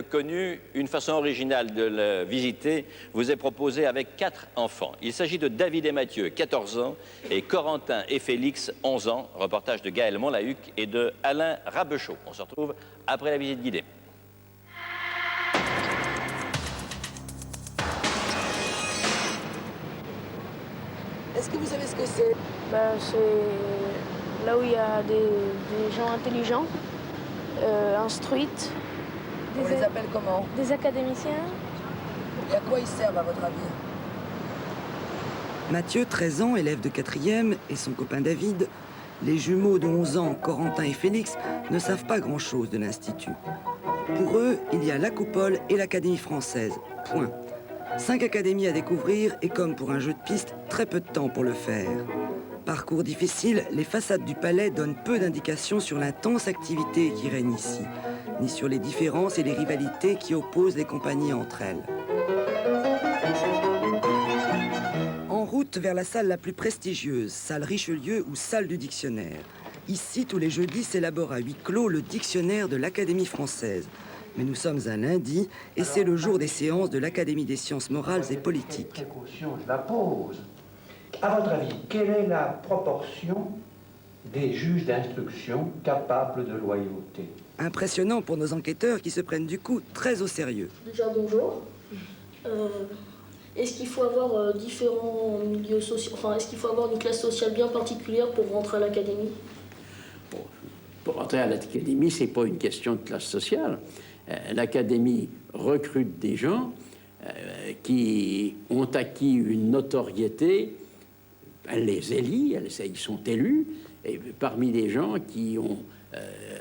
Connu, une façon originale de le visiter vous est proposée avec 4 enfants. Il s'agit de David et Mathieu, 14 ans, et Corentin et Félix, 11 ans. Reportage de Gaël Monlahuc et de Alain Rabechaud. On se retrouve après la visite guidée. Est-ce que vous savez ce que c'est? C'est là où il y a des gens intelligents, instruites. On les appelle comment? Des académiciens. Et à quoi ils servent, à votre avis? Mathieu, 13 ans, élève de 4e, et son copain David, les jumeaux de 11 ans, Corentin et Félix, ne savent pas grand-chose de l'Institut. Pour eux, il y a la Coupole et l'Académie française. Point. 5 académies à découvrir et comme pour un jeu de piste, très peu de temps pour le faire. Parcours difficile, les façades du palais donnent peu d'indications sur l'intense activité qui règne ici, ni sur les différences et les rivalités qui opposent les compagnies entre elles. En route vers la salle la plus prestigieuse, salle Richelieu ou salle du dictionnaire. Ici, tous les jeudis, s'élabore à huis clos le dictionnaire de l'Académie française. Mais nous sommes un lundi et c'est le jour des séances de l'Académie des sciences morales et politiques. Je la pose. À votre avis, quelle est la proportion des juges d'instruction capables de loyauté? Impressionnant pour nos enquêteurs qui se prennent du coup très au sérieux. Déjà bonjour. Est-ce qu'il faut avoir différents milieux sociaux, enfin est-ce qu'il faut avoir une classe sociale bien particulière pour rentrer à l'académie? Pour rentrer à l'académie, c'est pas une question de classe sociale. L'académie recrute des gens qui ont acquis une notoriété. Elle les élit, ils sont élus, et parmi les gens qui ont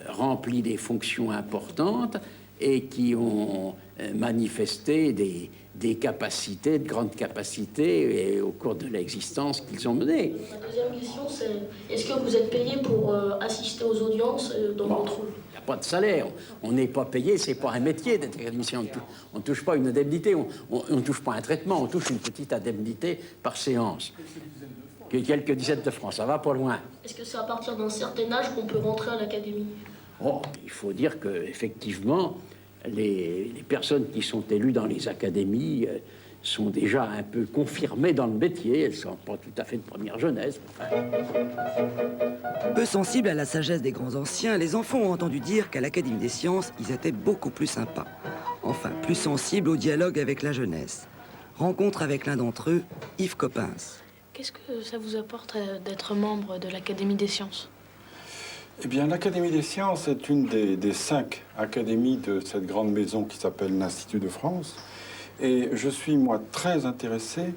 rempli des fonctions importantes et qui ont manifesté des capacités, de grandes capacités au cours de l'existence qu'ils ont menée. La deuxième question, c'est est-ce que vous êtes payé pour assister aux audiences dans votre rôle? Il n'y a pas de salaire, on n'est pas payé, c'est pas un métier d'être académicien, on ne touche pas une indemnité, on ne touche pas un traitement, on touche une petite indemnité par séance. Quelques dizaines de francs, ça va pas loin. Est-ce que c'est à partir d'un certain âge qu'on peut rentrer à l'académie? Oh, il faut dire qu'effectivement, les personnes qui sont élues dans les académies sont déjà un peu confirmées dans le métier. Elles ne sont pas tout à fait de première jeunesse. Enfin. Peu sensibles à la sagesse des grands anciens, les enfants ont entendu dire qu'à l'Académie des sciences, ils étaient beaucoup plus sympas. Enfin, plus sensibles au dialogue avec la jeunesse. Rencontre avec l'un d'entre eux, Yves Coppens. Qu'est-ce que ça vous apporte d'être membre de l'Académie des sciences? Eh bien, l'Académie des sciences est une des 5 académies de cette grande maison qui s'appelle l'Institut de France. Et je suis, moi, très intéressé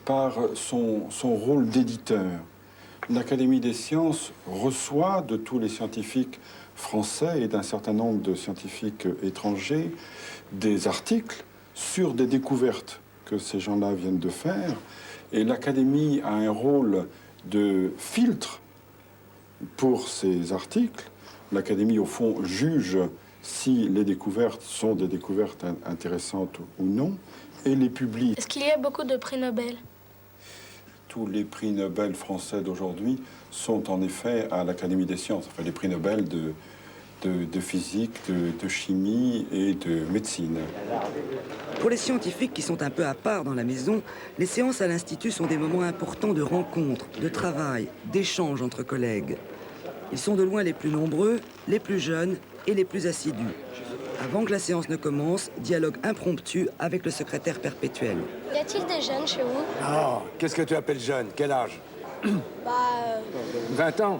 par son rôle d'éditeur. L'Académie des sciences reçoit de tous les scientifiques français et d'un certain nombre de scientifiques étrangers des articles sur des découvertes que ces gens-là viennent de faire. Et l'Académie a un rôle de filtre pour ces articles. L'Académie, au fond, juge si les découvertes sont des découvertes intéressantes ou non, et les publie. Est-ce qu'il y a beaucoup de prix Nobel? Tous les prix Nobel français d'aujourd'hui sont en effet à l'Académie des sciences. Enfin, les prix Nobel de physique, de chimie et de médecine. Pour les scientifiques qui sont un peu à part dans la maison, les séances à l'Institut sont des moments importants de rencontres, de travail, d'échanges entre collègues. Ils sont de loin les plus nombreux, les plus jeunes et les plus assidus. Avant que la séance ne commence, dialogue impromptu avec le secrétaire perpétuel. Y a-t-il des jeunes chez vous? Ah, qu'est-ce que tu appelles jeune? Quel âge? 20 ans?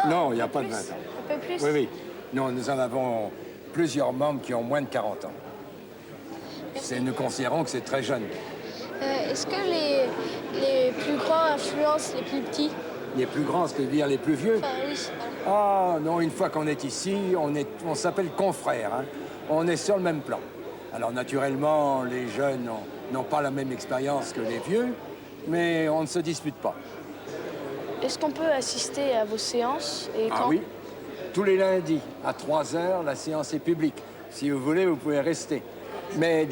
Non, il n'y a pas de 20 ans. Un peu plus? Oui, oui. Nous en avons plusieurs membres qui ont moins de 40 ans. Nous considérons que c'est très jeune. Est-ce que les plus grands influencent les plus petits? Les plus grands, c'est-à-dire les plus vieux? Enfin, oui. Ah, non, une fois qu'on est ici, on s'appelle confrères. Hein. On est sur le même plan. Alors, naturellement, les jeunes n'ont pas la même expérience que les vieux, mais on ne se dispute pas. Est-ce qu'on peut assister à vos séances et quand? Ah oui, tous les lundis, à 3 heures, la séance est publique. Si vous voulez, vous pouvez rester. Mais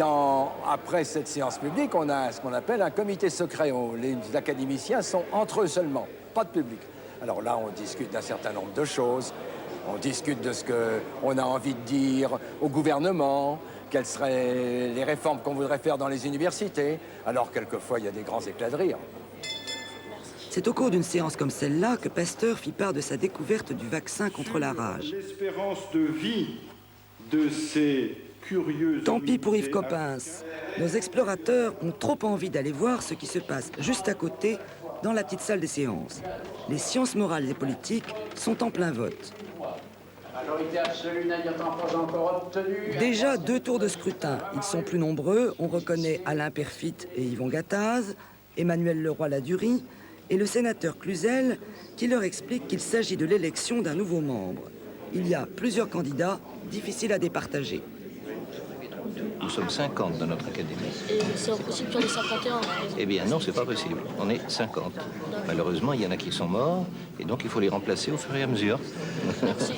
après cette séance publique, on a ce qu'on appelle un comité secret. Les académiciens sont entre eux seulement, pas de public. Alors là, on discute d'un certain nombre de choses. On discute de ce qu'on a envie de dire au gouvernement, quelles seraient les réformes qu'on voudrait faire dans les universités. Alors, quelquefois, il y a des grands éclats de rire. C'est au cours d'une séance comme celle-là que Pasteur fit part de sa découverte du vaccin contre la rage. L'espérance de vie de ces curieux... Tant pis pour Yves Coppens. Nos explorateurs ont trop envie d'aller voir ce qui se passe juste à côté, dans la petite salle des séances. Les sciences morales et politiques sont en plein vote. Majorité absolue n'ayant pas encore obtenu... Déjà 2 tours de scrutin. Ils sont plus nombreux. On reconnaît Alain Perfit et Yvon Gattaz, Emmanuel Leroy-Ladurie et le sénateur Cluzel qui leur explique qu'il s'agit de l'élection d'un nouveau membre. Il y a plusieurs candidats, difficiles à départager. Nous sommes 50 dans notre académie. Et c'est impossible qu'il y en ait 51. Eh bien non, c'est pas possible. On est 50. Malheureusement, il y en a qui sont morts, et donc il faut les remplacer au fur et à mesure. Merci.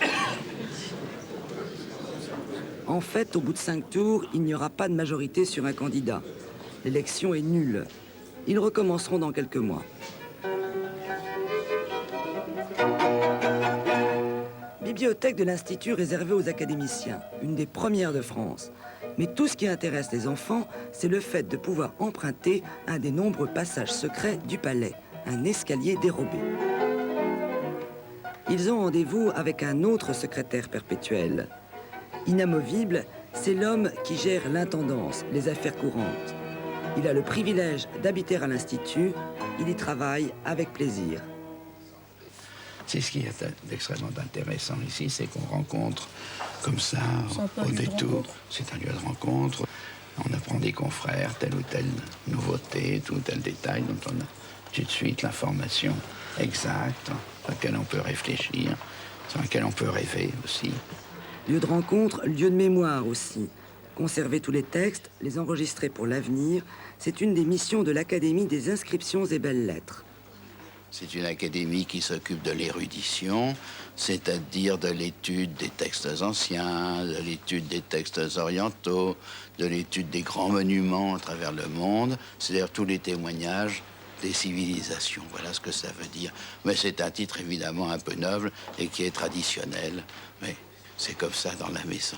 En fait, au bout de 5 tours, il n'y aura pas de majorité sur un candidat. L'élection est nulle. Ils recommenceront dans quelques mois. Bibliothèque de l'Institut réservée aux académiciens, une des premières de France. Mais tout ce qui intéresse les enfants, c'est le fait de pouvoir emprunter un des nombreux passages secrets du palais, un escalier dérobé. Ils ont rendez-vous avec un autre secrétaire perpétuel. Inamovible, c'est l'homme qui gère l'intendance, les affaires courantes. Il a le privilège d'habiter à l'Institut, il y travaille avec plaisir. C'est ce qui est extrêmement intéressant ici, c'est qu'on rencontre comme ça, au détour. C'est un lieu de rencontre. On apprend des confrères, telle ou telle nouveauté, tout tel détail, dont on a tout de suite l'information exacte, sur laquelle on peut réfléchir, sur laquelle on peut rêver aussi. Lieu de rencontre, lieu de mémoire aussi. Conserver tous les textes, les enregistrer pour l'avenir, c'est une des missions de l'Académie des inscriptions et belles-lettres. C'est une académie qui s'occupe de l'érudition, c'est-à-dire de l'étude des textes anciens, de l'étude des textes orientaux, de l'étude des grands monuments à travers le monde, c'est-à-dire tous les témoignages des civilisations. Voilà ce que ça veut dire. Mais c'est un titre évidemment un peu noble et qui est traditionnel, mais c'est comme ça dans la maison.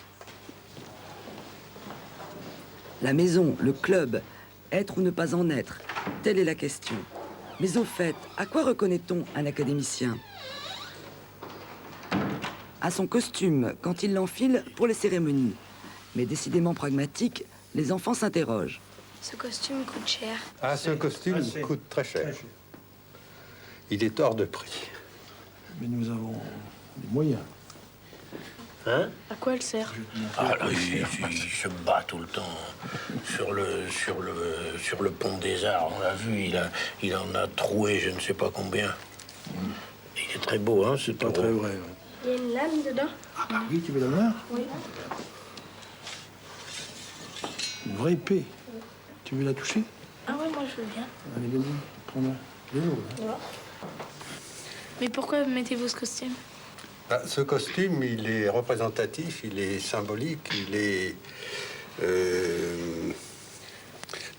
La maison, le club, être ou ne pas en être, telle est la question. Mais au fait, à quoi reconnaît-on un académicien? À son costume, quand il l'enfile pour les cérémonies. Mais décidément pragmatique, les enfants s'interrogent. Ce costume coûte cher. Ah, ce costume coûte très cher. Il est hors de prix. Mais nous avons des moyens. Hein? À quoi elle sert? Ah là, il se bat tout le temps sur le pont des Arts. On l'a vu, il en a troué je ne sais pas combien. Il est très beau, hein, ce pas très vrai. Ouais. Il y a une lame dedans? Ah bah oui, tu veux la voir? Oui. Une vraie épée. Tu veux la toucher? Ah ouais, moi je veux bien. Allez, vas-y, prends-la. Viens, voilà. Mais pourquoi mettez-vous ce costume? Ce costume, il est représentatif, il est symbolique, il est...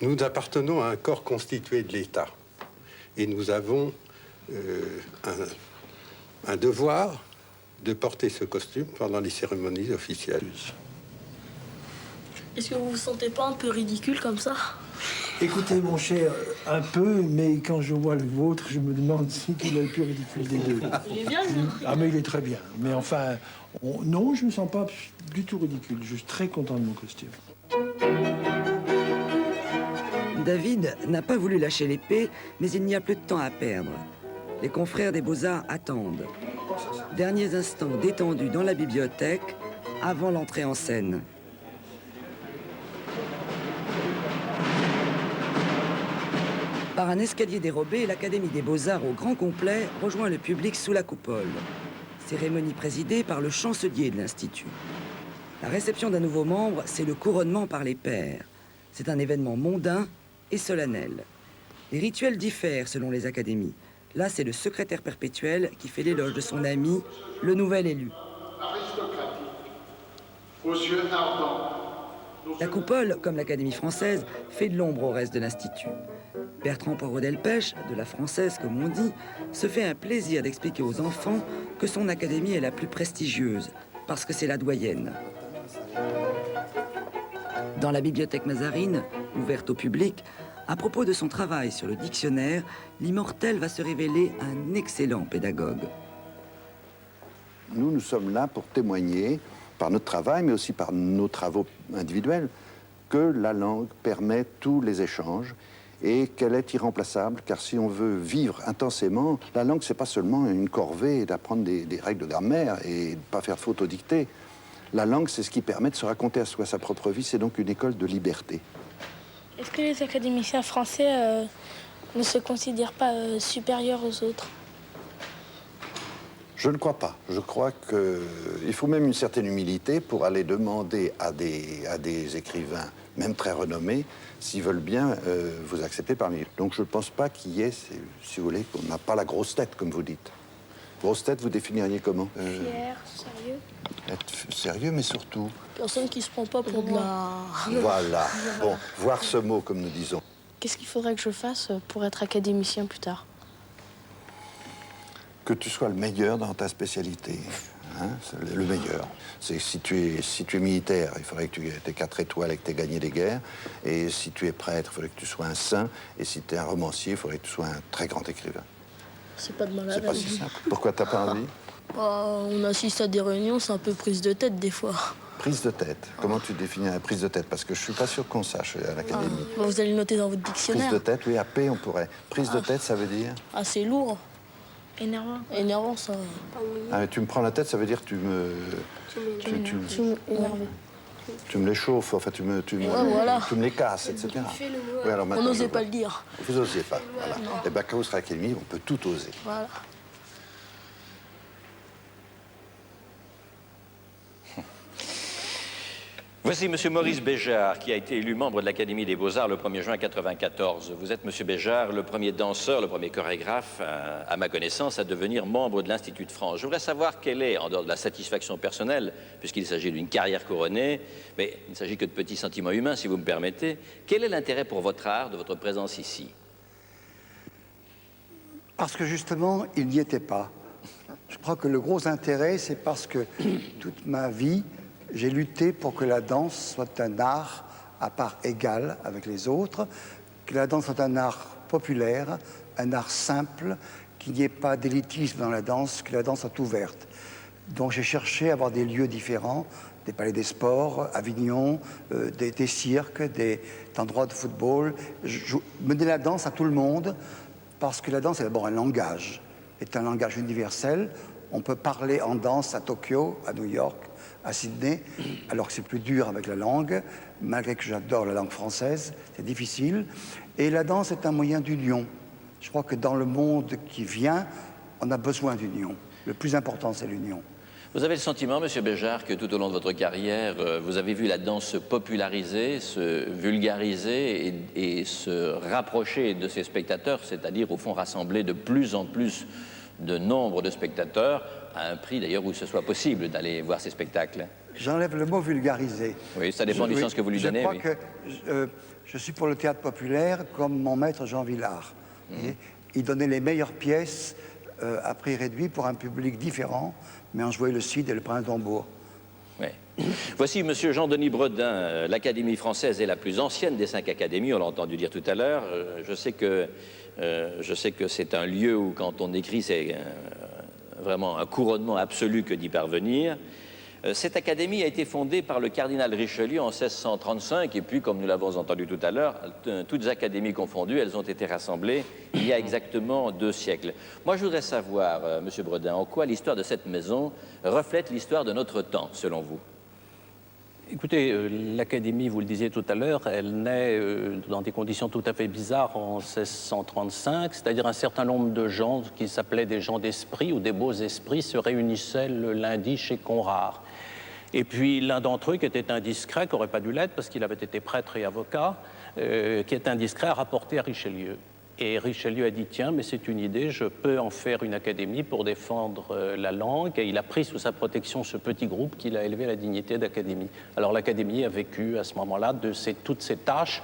Nous appartenons à un corps constitué de l'État. Et nous avons un devoir de porter ce costume pendant les cérémonies officielles. Est-ce que vous vous sentez pas un peu ridicule comme ça? Écoutez, mon cher, un peu, mais quand je vois le vôtre, je me demande si il est le plus ridicule des deux. Il est bien, lui. Ah, mais il est très bien. Mais enfin, non, je ne me sens pas du tout ridicule. Je suis très content de mon costume. David n'a pas voulu lâcher l'épée, mais il n'y a plus de temps à perdre. Les confrères des Beaux-Arts attendent. Derniers instants détendus dans la bibliothèque avant l'entrée en scène. Par un escalier dérobé, l'Académie des Beaux-Arts au grand complet rejoint le public sous la coupole. Cérémonie présidée par le chancelier de l'Institut. La réception d'un nouveau membre, c'est le couronnement par les pairs. C'est un événement mondain et solennel. Les rituels diffèrent selon les académies. Là, c'est le secrétaire perpétuel qui fait l'éloge de son ami, le nouvel élu. Aux yeux ardents. La coupole, comme l'Académie française, fait de l'ombre au reste de l'Institut. Bertrand Poivre-Delpech, de la Française comme on dit, se fait un plaisir d'expliquer aux enfants que son académie est la plus prestigieuse, parce que c'est la doyenne. Dans la bibliothèque Mazarine, ouverte au public, à propos de son travail sur le dictionnaire, l'immortel va se révéler un excellent pédagogue. Nous sommes là pour témoigner, par notre travail, mais aussi par nos travaux individuels, que la langue permet tous les échanges et qu'elle est irremplaçable, car si on veut vivre intensément, la langue, c'est pas seulement une corvée d'apprendre des règles de grammaire et de ne pas faire faute au dicté. La langue, c'est ce qui permet de se raconter à soi sa propre vie, c'est donc une école de liberté. Est-ce que les académiciens français ne se considèrent pas supérieurs aux autres? Je ne crois pas. Je crois qu'il faut même une certaine humilité pour aller demander à des écrivains, même très renommés, s'ils veulent bien vous accepter parmi eux. Donc je ne pense pas qu'il y ait, si vous voulez, qu'on n'a pas la grosse tête, comme vous dites. Grosse tête, vous définiriez comment? Fier, sérieux. Être sérieux, mais surtout... Personne qui se prend pas pour de la... Voilà. Bon, voir ce mot, comme nous disons. Qu'est-ce qu'il faudrait que je fasse pour être académicien plus tard? Que tu sois le meilleur dans ta spécialité. Hein, le meilleur. C'est si tu es militaire, il faudrait que tu aies 4 étoiles et que tu aies gagné des guerres. Et si tu es prêtre, il faudrait que tu sois un saint. Et si tu es un romancier, il faudrait que tu sois un très grand écrivain. C'est pas de malade. C'est pas si simple. Pourquoi t'as pas envie? On assiste à des réunions, c'est un peu prise de tête des fois. Prise de tête. Comment tu définis la prise de tête? Parce que je suis pas sûr qu'on sache à l'académie. Vous allez noter dans votre dictionnaire. Prise de tête, oui, AP, on pourrait. Prise de tête, ça veut dire? Ah, c'est lourd. Énervant. Énervant, ça. Ah, mais tu me prends la tête, ça veut dire que tu me... Tu me les chauffes, enfin, tu me les casses, etc. Oui, alors on n'osait pas le dire. Vous n'osiez pas, voilà. Et bien, quand vous serez à l'académie, on peut tout oser. Voilà. Voici M. Maurice Béjart, qui a été élu membre de l'Académie des Beaux-Arts le 1er juin 1994. Vous êtes, M. Béjart, le premier danseur, le premier chorégraphe, à ma connaissance, à devenir membre de l'Institut de France. Je voudrais savoir quelle est, en dehors de la satisfaction personnelle, puisqu'il s'agit d'une carrière couronnée, mais il ne s'agit que de petits sentiments humains, si vous me permettez, quel est l'intérêt pour votre art de votre présence ici? Parce que justement, il n'y était pas. Je crois que le gros intérêt, c'est parce que toute ma vie, j'ai lutté pour que la danse soit un art à part égale avec les autres, que la danse soit un art populaire, un art simple, qu'il n'y ait pas d'élitisme dans la danse, que la danse soit ouverte. Donc j'ai cherché à avoir des lieux différents, des palais des sports, Avignon, des cirques, des endroits de football. Je menais la danse à tout le monde, parce que la danse est d'abord un langage, est un langage universel. On peut parler en danse à Tokyo, à New York, à Sydney, alors que c'est plus dur avec la langue, malgré que j'adore la langue française, c'est difficile. Et la danse est un moyen d'union. Je crois que dans le monde qui vient, on a besoin d'union. Le plus important, c'est l'union. Vous avez le sentiment, M. Béjart, que tout au long de votre carrière, vous avez vu la danse se populariser, se vulgariser et se rapprocher de ses spectateurs, c'est-à-dire, au fond, rassembler de plus en plus de nombre de spectateurs, à un prix d'ailleurs où ce soit possible d'aller voir ces spectacles. J'enlève le mot vulgariser. Oui, ça dépend du sens que vous lui donnez. Je crois que je suis pour le théâtre populaire comme mon maître Jean Villard. Il donnait les meilleures pièces à prix réduit pour un public différent, mais en jouait le Cid et le Prince d'Hambourg. Oui. Voici M. Jean-Denis Bredin. L'Académie française est la plus ancienne des 5 académies, on l'a entendu dire tout à l'heure. Je sais que c'est un lieu où, quand on écrit, c'est vraiment un couronnement absolu que d'y parvenir. Cette académie a été fondée par le cardinal Richelieu en 1635, et puis, comme nous l'avons entendu tout à l'heure, toutes académies confondues, elles ont été rassemblées il y a exactement 2 siècles. Moi, je voudrais savoir, M. Bredin, en quoi l'histoire de cette maison reflète l'histoire de notre temps, selon vous? Écoutez, l'Académie, vous le disiez tout à l'heure, elle naît dans des conditions tout à fait bizarres en 1635, c'est-à-dire un certain nombre de gens qui s'appelaient des gens d'esprit ou des beaux esprits se réunissaient le lundi chez Conrart. Et puis l'un d'entre eux, qui était indiscret, qui n'aurait pas dû l'être parce qu'il avait été prêtre et avocat, qui est indiscret, a rapporté à Richelieu. Et Richelieu a dit, tiens, mais c'est une idée, je peux en faire une académie pour défendre la langue. Et il a pris sous sa protection ce petit groupe qu'il a élevé à la dignité d'académie. Alors l'académie a vécu à ce moment-là de toutes ces tâches,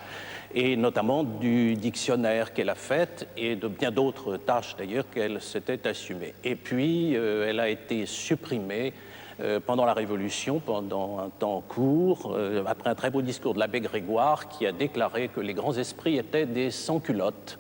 et notamment du dictionnaire qu'elle a fait, et de bien d'autres tâches d'ailleurs qu'elle s'était assumée. Et puis, elle a été supprimée pendant la Révolution, pendant un temps court, après un très beau discours de l'abbé Grégoire, qui a déclaré que les grands esprits étaient des sans-culottes,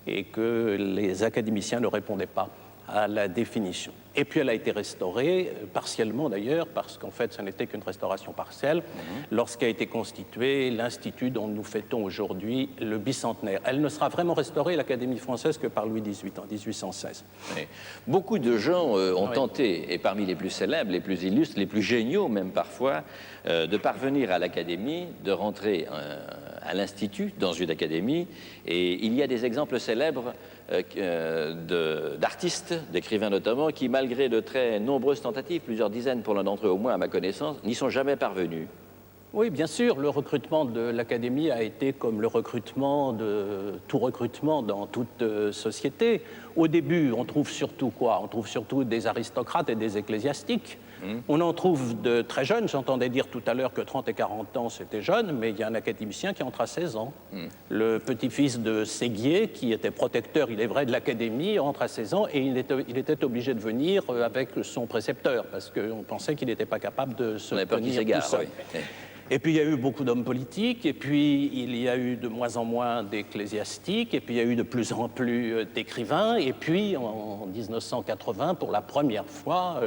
et que les académiciens ne répondaient pas à la définition. Et puis elle a été restaurée, partiellement d'ailleurs, parce qu'en fait, ce n'était qu'une restauration partielle, lorsqu'a été constitué l'Institut dont nous fêtons aujourd'hui le bicentenaire. Elle ne sera vraiment restaurée, l'Académie française, que par Louis XVIII, en 1816. Oui. Beaucoup de gens ont tenté, et parmi les plus célèbres, les plus illustres, les plus géniaux même parfois, de parvenir à l'Académie, de rentrer à l'Institut, dans une académie, et il y a des exemples célèbres d'artistes, d'écrivains notamment, qui, malgré de très nombreuses tentatives, plusieurs dizaines pour l'un d'entre eux au moins à ma connaissance, n'y sont jamais parvenus. Oui, bien sûr, le recrutement de l'Académie a été comme le recrutement de tout recrutement dans toute société. Au début, on trouve surtout quoi? On trouve surtout des aristocrates et des ecclésiastiques. On en trouve de très jeunes. J'entendais dire tout à l'heure que 30 et 40 ans, c'était jeune, mais il y a un académicien qui entre à 16 ans. Le petit-fils de Séguier, qui était protecteur, il est vrai, de l'Académie, entre à 16 ans et il était obligé de venir avec son précepteur, parce qu'on pensait qu'il n'était pas capable de se tenir tout seul. Oui. Et puis il y a eu beaucoup d'hommes politiques, et puis il y a eu de moins en moins d'ecclésiastiques, et puis il y a eu de plus en plus d'écrivains, et puis en 1980, pour la première fois,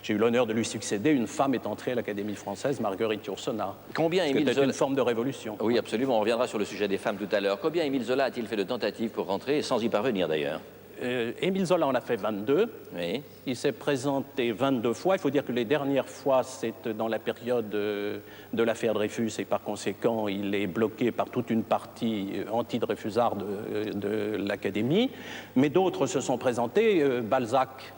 j'ai eu l'honneur de lui succéder, une femme est entrée à l'Académie française, Marguerite Yourcenar. Combien Émile C'était Zola... une forme de révolution. Oui, absolument, on reviendra sur le sujet des femmes tout à l'heure. Combien Émile Zola a-t-il fait de tentatives pour rentrer, sans y parvenir d'ailleurs? Émile Zola en a fait 22. Oui. Il s'est présenté 22 fois. Il faut dire que les dernières fois, c'est dans la période de l'affaire Dreyfus, et par conséquent, il est bloqué par toute une partie anti-dreyfusarde de l'Académie. Mais d'autres se sont présentés. Balzac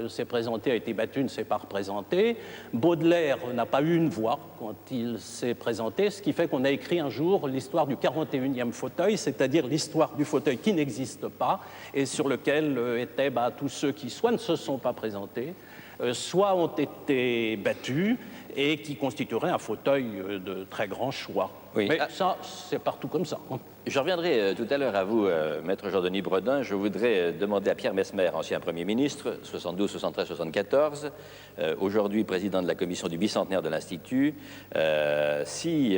s'est présenté, a été battu, ne s'est pas représenté. Baudelaire n'a pas eu une voix quand il s'est présenté, ce qui fait qu'on a écrit un jour l'histoire du 41e fauteuil, c'est-à-dire l'histoire du fauteuil qui n'existe pas et sur lequel étaient tous ceux qui soit ne se sont pas présentés, soit ont été battus et qui constituerait un fauteuil de très grand choix. Oui. Mais ça, c'est partout comme ça. Je reviendrai tout à l'heure à vous, Maître Jean-Denis Bredin. Je voudrais demander à Pierre Messmer, ancien Premier ministre, 72, 73, 74, aujourd'hui président de la commission du bicentenaire de l'Institut, si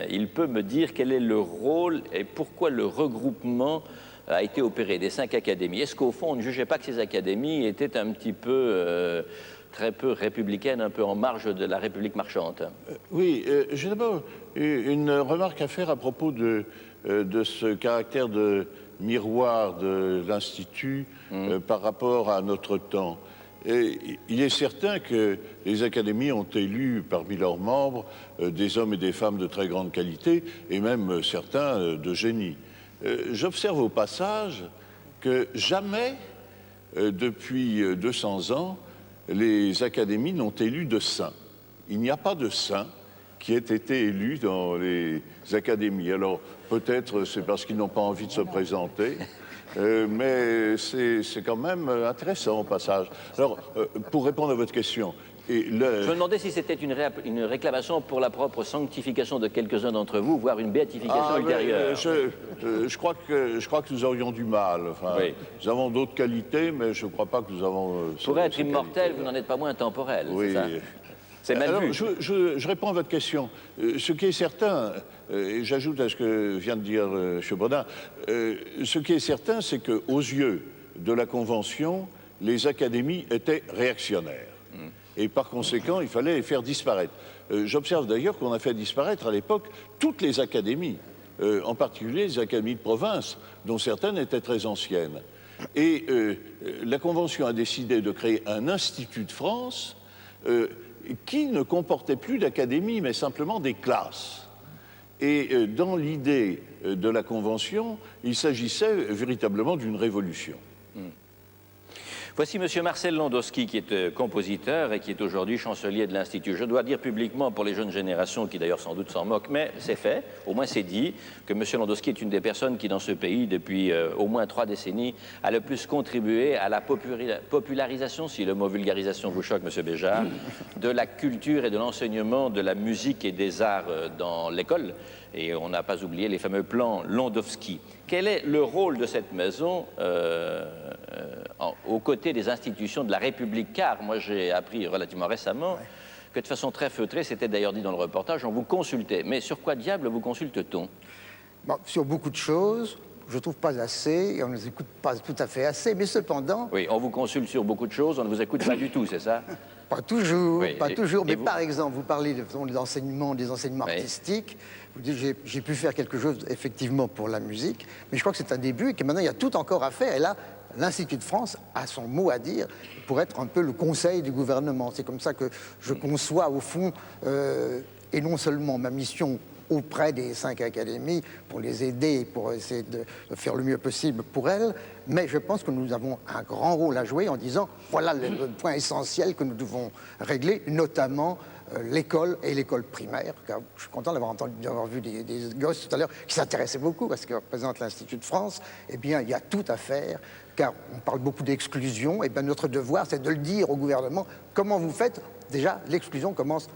il peut me dire quel est le rôle et pourquoi le regroupement a été opéré des 5 académies. Est-ce qu'au fond, on ne jugeait pas que ces académies étaient un petit peu... très peu républicaine, un peu en marge de la République marchande? Oui, j'ai d'abord une remarque à faire à propos de ce caractère de miroir de l'Institut par rapport à notre temps. Et il est certain que les académies ont élu parmi leurs membres des hommes et des femmes de très grande qualité, et même certains de génie. J'observe au passage que jamais, depuis 200 ans, les académies n'ont élu de saints. Il n'y a pas de saints qui aient été élus dans les académies. Alors, peut-être c'est parce qu'ils n'ont pas envie de se présenter, mais c'est quand même intéressant au passage. Alors, pour répondre à votre question... Je me demandais si c'était une réclamation pour la propre sanctification de quelques-uns d'entre vous, voire une béatification ultérieure. Je crois que nous aurions du mal. Enfin, oui. Nous avons d'autres qualités, mais je ne crois pas que nous avons... Pour être immortel, vous n'en êtes pas moins temporel, oui. C'est ça? C'est mal vu. Je réponds à votre question. Ce qui est certain, et j'ajoute à ce que vient de dire M. Bredin, ce qui est certain, c'est qu'aux yeux de la Convention, les académies étaient réactionnaires. Et par conséquent, il fallait les faire disparaître. J'observe d'ailleurs qu'on a fait disparaître à l'époque toutes les académies, en particulier les académies de province, dont certaines étaient très anciennes. Et la Convention a décidé de créer un Institut de France qui ne comportait plus d'académies, mais simplement des classes. Et dans l'idée de la Convention, il s'agissait véritablement d'une révolution. Voici M. Marcel Landowski, qui est compositeur et qui est aujourd'hui chancelier de l'Institut. Je dois dire publiquement, pour les jeunes générations, qui d'ailleurs sans doute s'en moquent, mais c'est fait, au moins c'est dit, que M. Landowski est une des personnes qui, dans ce pays, depuis au moins 3 décennies, a le plus contribué à la popularisation, si le mot vulgarisation vous choque, M. Béjart, de la culture et de l'enseignement de la musique et des arts dans l'école. Et on n'a pas oublié les fameux plans Landowski. Quel est le rôle de cette maison aux côtés des institutions de la République? Car moi, j'ai appris relativement récemment que de façon très feutrée, c'était d'ailleurs dit dans le reportage, on vous consultait. Mais sur quoi diable vous consulte-t-on? Bon, sur beaucoup de choses. Je ne trouve pas assez, et on ne nous écoute pas tout à fait assez, mais cependant... Oui, on vous consulte sur beaucoup de choses, on ne vous écoute pas du tout, c'est ça? Pas toujours, oui, pas toujours. Mais vous... par exemple, vous parlez des enseignements artistiques. Vous dites, j'ai pu faire quelque chose, effectivement, pour la musique, mais je crois que c'est un début et que maintenant, il y a tout encore à faire. Et là, l'Institut de France a son mot à dire pour être un peu le conseil du gouvernement. C'est comme ça que je conçois, au fond, et non seulement ma mission auprès des 5 académies pour les aider, pour essayer de faire le mieux possible pour elles, mais je pense que nous avons un grand rôle à jouer en disant voilà le point essentiel que nous devons régler, notamment l'école et l'école primaire. Car je suis content d'avoir vu des gosses tout à l'heure qui s'intéressaient beaucoup à ce que représente l'Institut de France. Eh bien, il y a tout à faire, car on parle beaucoup d'exclusion. Et bien, notre devoir, c'est de le dire au gouvernement. Comment vous faites? Déjà, l'exclusion commence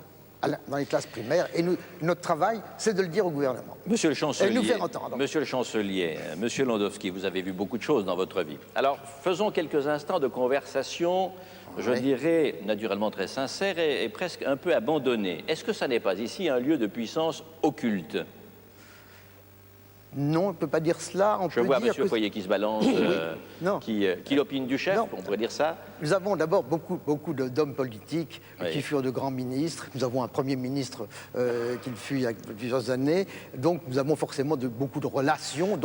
dans les classes primaires, et notre travail, c'est de le dire au gouvernement. Monsieur le chancelier, et nous faire entendre. Monsieur le chancelier, Monsieur Landowski, vous avez vu beaucoup de choses dans votre vie. Alors, faisons quelques instants de conversation, je dirais naturellement très sincère et presque un peu abandonnée. Est-ce que ça n'est pas ici un lieu de puissance occulte? Non, on ne peut pas dire cela. Je vois M. Foyer qui se balance, qui l'opine du chef, on pourrait dire ça. Nous avons d'abord beaucoup d'hommes politiques qui furent de grands ministres. Nous avons un Premier ministre qui fut il y a plusieurs années. Donc nous avons forcément beaucoup de relations.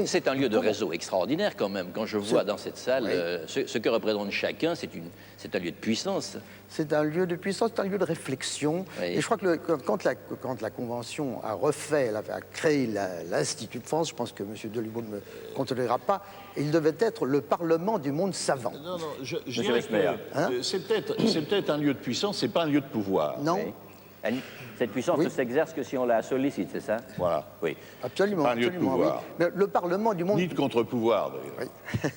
C'est un lieu de réseau extraordinaire quand même. Quand je vois dans cette salle ce que représente chacun, c'est un lieu de puissance. C'est un lieu de puissance, c'est un lieu de réflexion. Et je crois que quand la Convention a créé l'Institut de France, je pense que M. Delumeau ne me contredira pas, il devait être le Parlement du monde savant. Non, je dirais que c'est peut-être un lieu de puissance, c'est pas un lieu de pouvoir. Non. Cette puissance ne s'exerce que si on la sollicite, c'est ça? Voilà. Oui. Absolument. Pas un lieu de pouvoir. Mais le Parlement du monde... Ni de contre-pouvoir, d'ailleurs.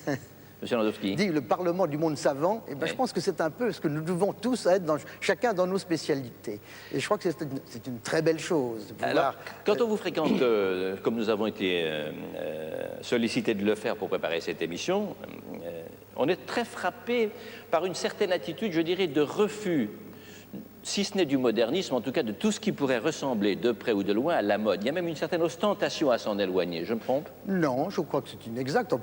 Oui. Monsieur Landowski. Dit le Parlement du monde savant, et ben je pense que c'est un peu ce que nous devons tous être, chacun dans nos spécialités. Et je crois que c'est une très belle chose. De pouvoir... Alors, quand on vous fréquente, comme nous avons été sollicités de le faire pour préparer cette émission, on est très frappé par une certaine attitude, je dirais, de refus, si ce n'est du modernisme, en tout cas de tout ce qui pourrait ressembler de près ou de loin à la mode. Il y a même une certaine ostentation à s'en éloigner, je me trompe? Non, je crois que c'est inexact.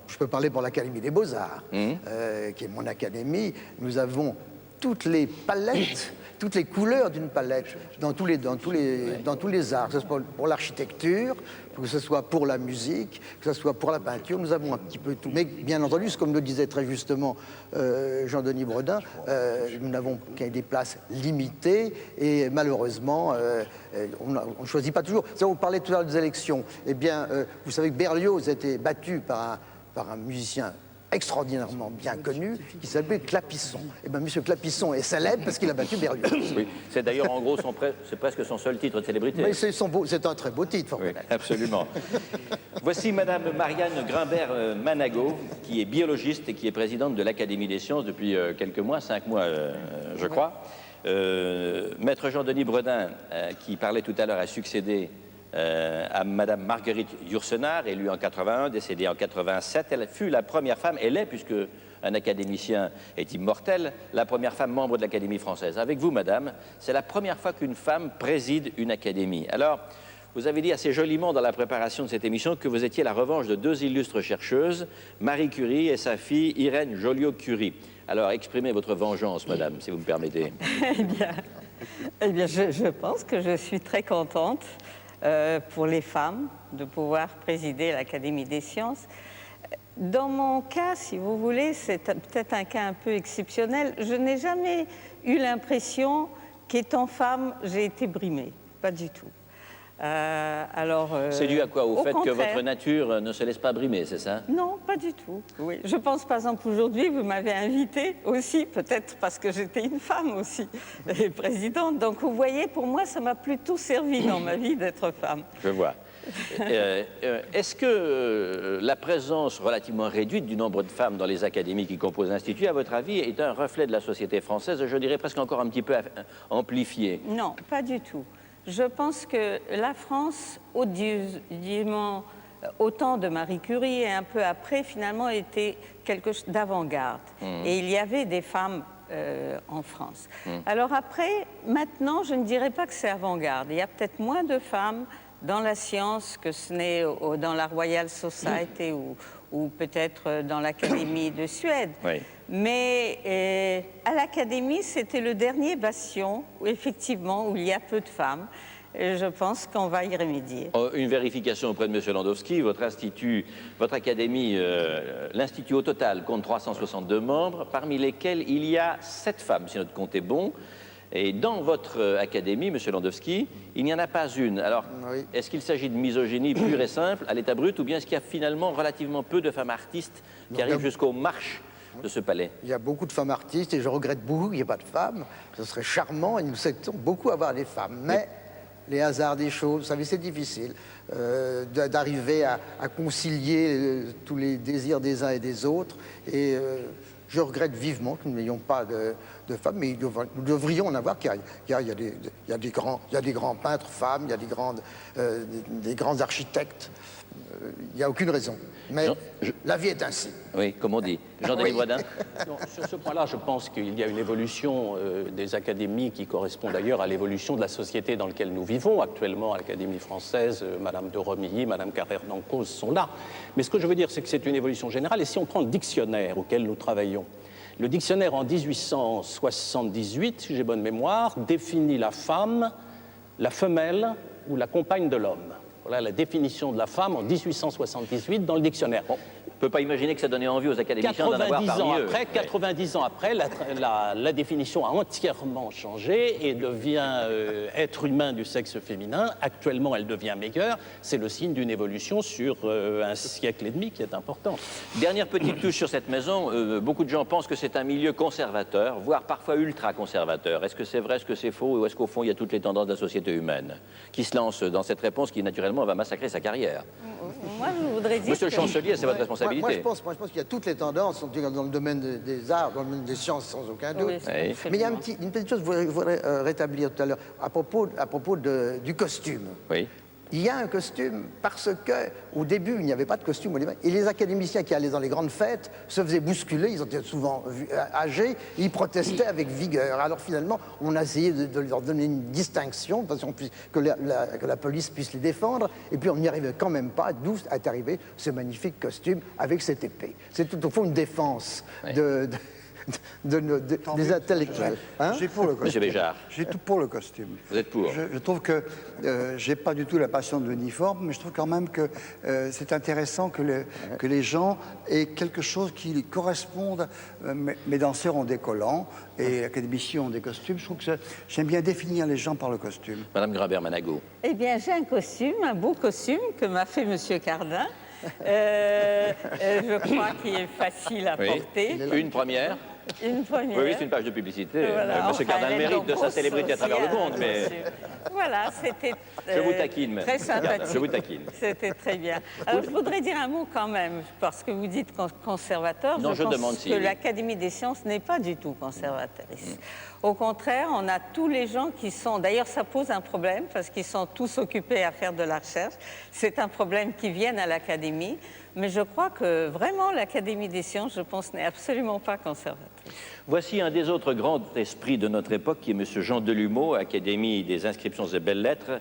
Je peux parler pour l'Académie des Beaux-Arts, qui est mon académie. Nous avons toutes les palettes, toutes les couleurs d'une palette dans tous les arts, que ce soit pour l'architecture, que ce soit pour la musique, que ce soit pour la peinture, nous avons un petit peu tout. Mais bien entendu, comme le disait très justement Jean-Denis Bredin, nous n'avons qu'à des places limitées et malheureusement, on ne choisit pas toujours. On parlait tout à l'heure des élections. Eh bien, vous savez que Berlioz a été battu par un musicien extraordinairement bien connu, qui s'appelait Clapisson. Et bien, M. Clapisson est célèbre parce qu'il a battu Berlioz. Oui, c'est d'ailleurs, en gros, c'est presque son seul titre de célébrité. Mais c'est un très beau titre, oui, absolument. Voici Madame Marianne Grimbert-Manago, qui est biologiste et qui est présidente de l'Académie des sciences depuis quelques mois, 5 mois, je crois. Maître Jean-Denis Bredin, qui parlait tout à l'heure, a succédé à Madame Marguerite Yourcenar, élue en 81, décédée en 87. Elle fut la première femme, elle est, puisque un académicien est immortel, la première femme membre de l'Académie française. Avec vous, Madame, c'est la première fois qu'une femme préside une académie. Alors, vous avez dit assez joliment dans la préparation de cette émission que vous étiez la revanche de 2 illustres chercheuses, Marie Curie et sa fille Irène Joliot-Curie. Alors, exprimez votre vengeance, Madame, si vous me permettez. Eh bien, je pense que je suis très contente pour les femmes de pouvoir présider l'Académie des sciences. Dans mon cas, si vous voulez, c'est peut-être un cas un peu exceptionnel. Je n'ai jamais eu l'impression qu'étant femme, j'ai été brimée. Pas du tout. C'est dû à quoi? Au fait que contraire. votre nature ne se laisse pas brimer, c'est ça? Non, pas du tout. Oui. Je pense, par exemple, aujourd'hui, vous m'avez invitée aussi, peut-être parce que j'étais une femme aussi, et présidente. Donc, vous voyez, pour moi, ça m'a plutôt servi dans ma vie d'être femme. Je vois. Est-ce que la présence relativement réduite du nombre de femmes dans les académies qui composent l'Institut, à votre avis, est un reflet de la société française, je dirais presque encore un petit peu amplifié? Non, pas du tout. Je pense que la France, au temps de Marie Curie et un peu après, finalement, était quelque chose d'avant-garde. Et il y avait des femmes en France. Alors après, maintenant, je ne dirais pas que c'est avant-garde. Il y a peut-être moins de femmes dans la science que ce n'est dans la Royal Society ou peut-être dans l'Académie de Suède. Oui. Mais à l'Académie, c'était le dernier bastion, effectivement, où il y a peu de femmes. Et je pense qu'on va y remédier. Une vérification auprès de M. Landowski. Votre institut, votre académie, l'Institut au total compte 362 membres, parmi lesquels il y a 7 femmes, si notre compte est bon. Et dans votre académie, M. Landowski, il n'y en a pas une. Alors, est-ce qu'il s'agit de misogynie pure et simple, à l'état brut, ou bien est-ce qu'il y a finalement relativement peu de femmes artistes qui arrivent jusqu'aux marches de ce palais? Il y a beaucoup de femmes artistes et je regrette beaucoup qu'il n'y ait pas de femmes. Ce serait charmant et nous souhaitons beaucoup avoir des femmes. Mais les hasards des choses, vous savez, c'est difficile d'arriver à concilier tous les désirs des uns et des autres. Et je regrette vivement que nous n'ayons pas de femmes, mais nous devrions en avoir, car il y a des grands peintres femmes, il y a des grands architectes. Il n'y a aucune raison. Mais la vie est ainsi. Oui, comme on dit. Jean-Denis Boisdin. Sur ce point-là, je pense qu'il y a une évolution des académies qui correspond d'ailleurs à l'évolution de la société dans laquelle nous vivons. Actuellement, à l'Académie française, Madame de Romilly, Madame Carrère-Dancause sont là. Mais ce que je veux dire, c'est que c'est une évolution générale. Et si on prend le dictionnaire auquel nous travaillons, le dictionnaire en 1878, si j'ai bonne mémoire, définit la femme, la femelle ou la compagne de l'homme. Voilà la définition de la femme en 1878 dans le dictionnaire. Bon, on ne peut pas imaginer que ça donnait envie aux académiciens d'en avoir parmi eux. 90 ans après, la définition a entièrement changé et devient être humain du sexe féminin. Actuellement, elle devient meilleure. C'est le signe d'une évolution sur un siècle et demi qui est important. Dernière petite touche sur cette maison. Beaucoup de gens pensent que c'est un milieu conservateur, voire parfois ultra-conservateur. Est-ce que c'est vrai, est-ce que c'est faux, ou est-ce qu'au fond, il y a toutes les tendances de la société humaine qui se lance dans cette réponse qui, naturellement, va massacrer sa carrière? Moi, je voudrais dire Monsieur le chancelier, c'est votre responsabilité. Moi, je pense qu'il y a toutes les tendances dans le domaine des arts, dans le domaine des sciences, sans aucun doute. Oui, mais il y a une petite chose que je voudrais rétablir tout à l'heure, à propos du costume. Oui. Il y a un costume parce qu'au début, il n'y avait pas de costume. Et les académiciens qui allaient dans les grandes fêtes se faisaient bousculer, ils étaient souvent âgés, ils protestaient avec vigueur. Alors finalement, on a essayé de leur donner une distinction, parce que la police puisse les défendre, et puis on n'y arrivait quand même pas, d'où est arrivé ce magnifique costume avec cette épée. C'est tout au fond une défense des intellectuels. J'ai pour le costume. Monsieur Béjart. J'ai tout pour le costume. Vous êtes pour? Je trouve que j'ai pas du tout la passion de l'uniforme, mais je trouve quand même que c'est intéressant que les gens aient quelque chose qui corresponde. Mes danseurs ont des collants et les académiciens ont des costumes. Je trouve que j'aime bien définir les gens par le costume. Madame Grabert-Manago. Eh bien, j'ai un costume, un beau costume que m'a fait Monsieur Cardin. Je crois qu'il est facile à porter. Une première. Une première. Oui, c'est une page de publicité. Voilà, Monsieur Cardin le mérite de sa célébrité à travers le monde, mais... Voilà, c'était je vous taquine, très sympathique. Je vous taquine. C'était très bien. Alors, je voudrais dire un mot quand même, parce que vous dites conservateur. Non, je pense demande si, que oui. l'Académie des sciences n'est pas du tout conservatrice. Au contraire, on a tous les gens qui sont... D'ailleurs, ça pose un problème, parce qu'ils sont tous occupés à faire de la recherche. C'est un problème qui vient à l'Académie. Mais je crois que vraiment l'Académie des sciences, je pense, n'est absolument pas conservatrice. Voici un des autres grands esprits de notre époque, qui est M. Jean Delumeau, Académie des inscriptions et belles-lettres,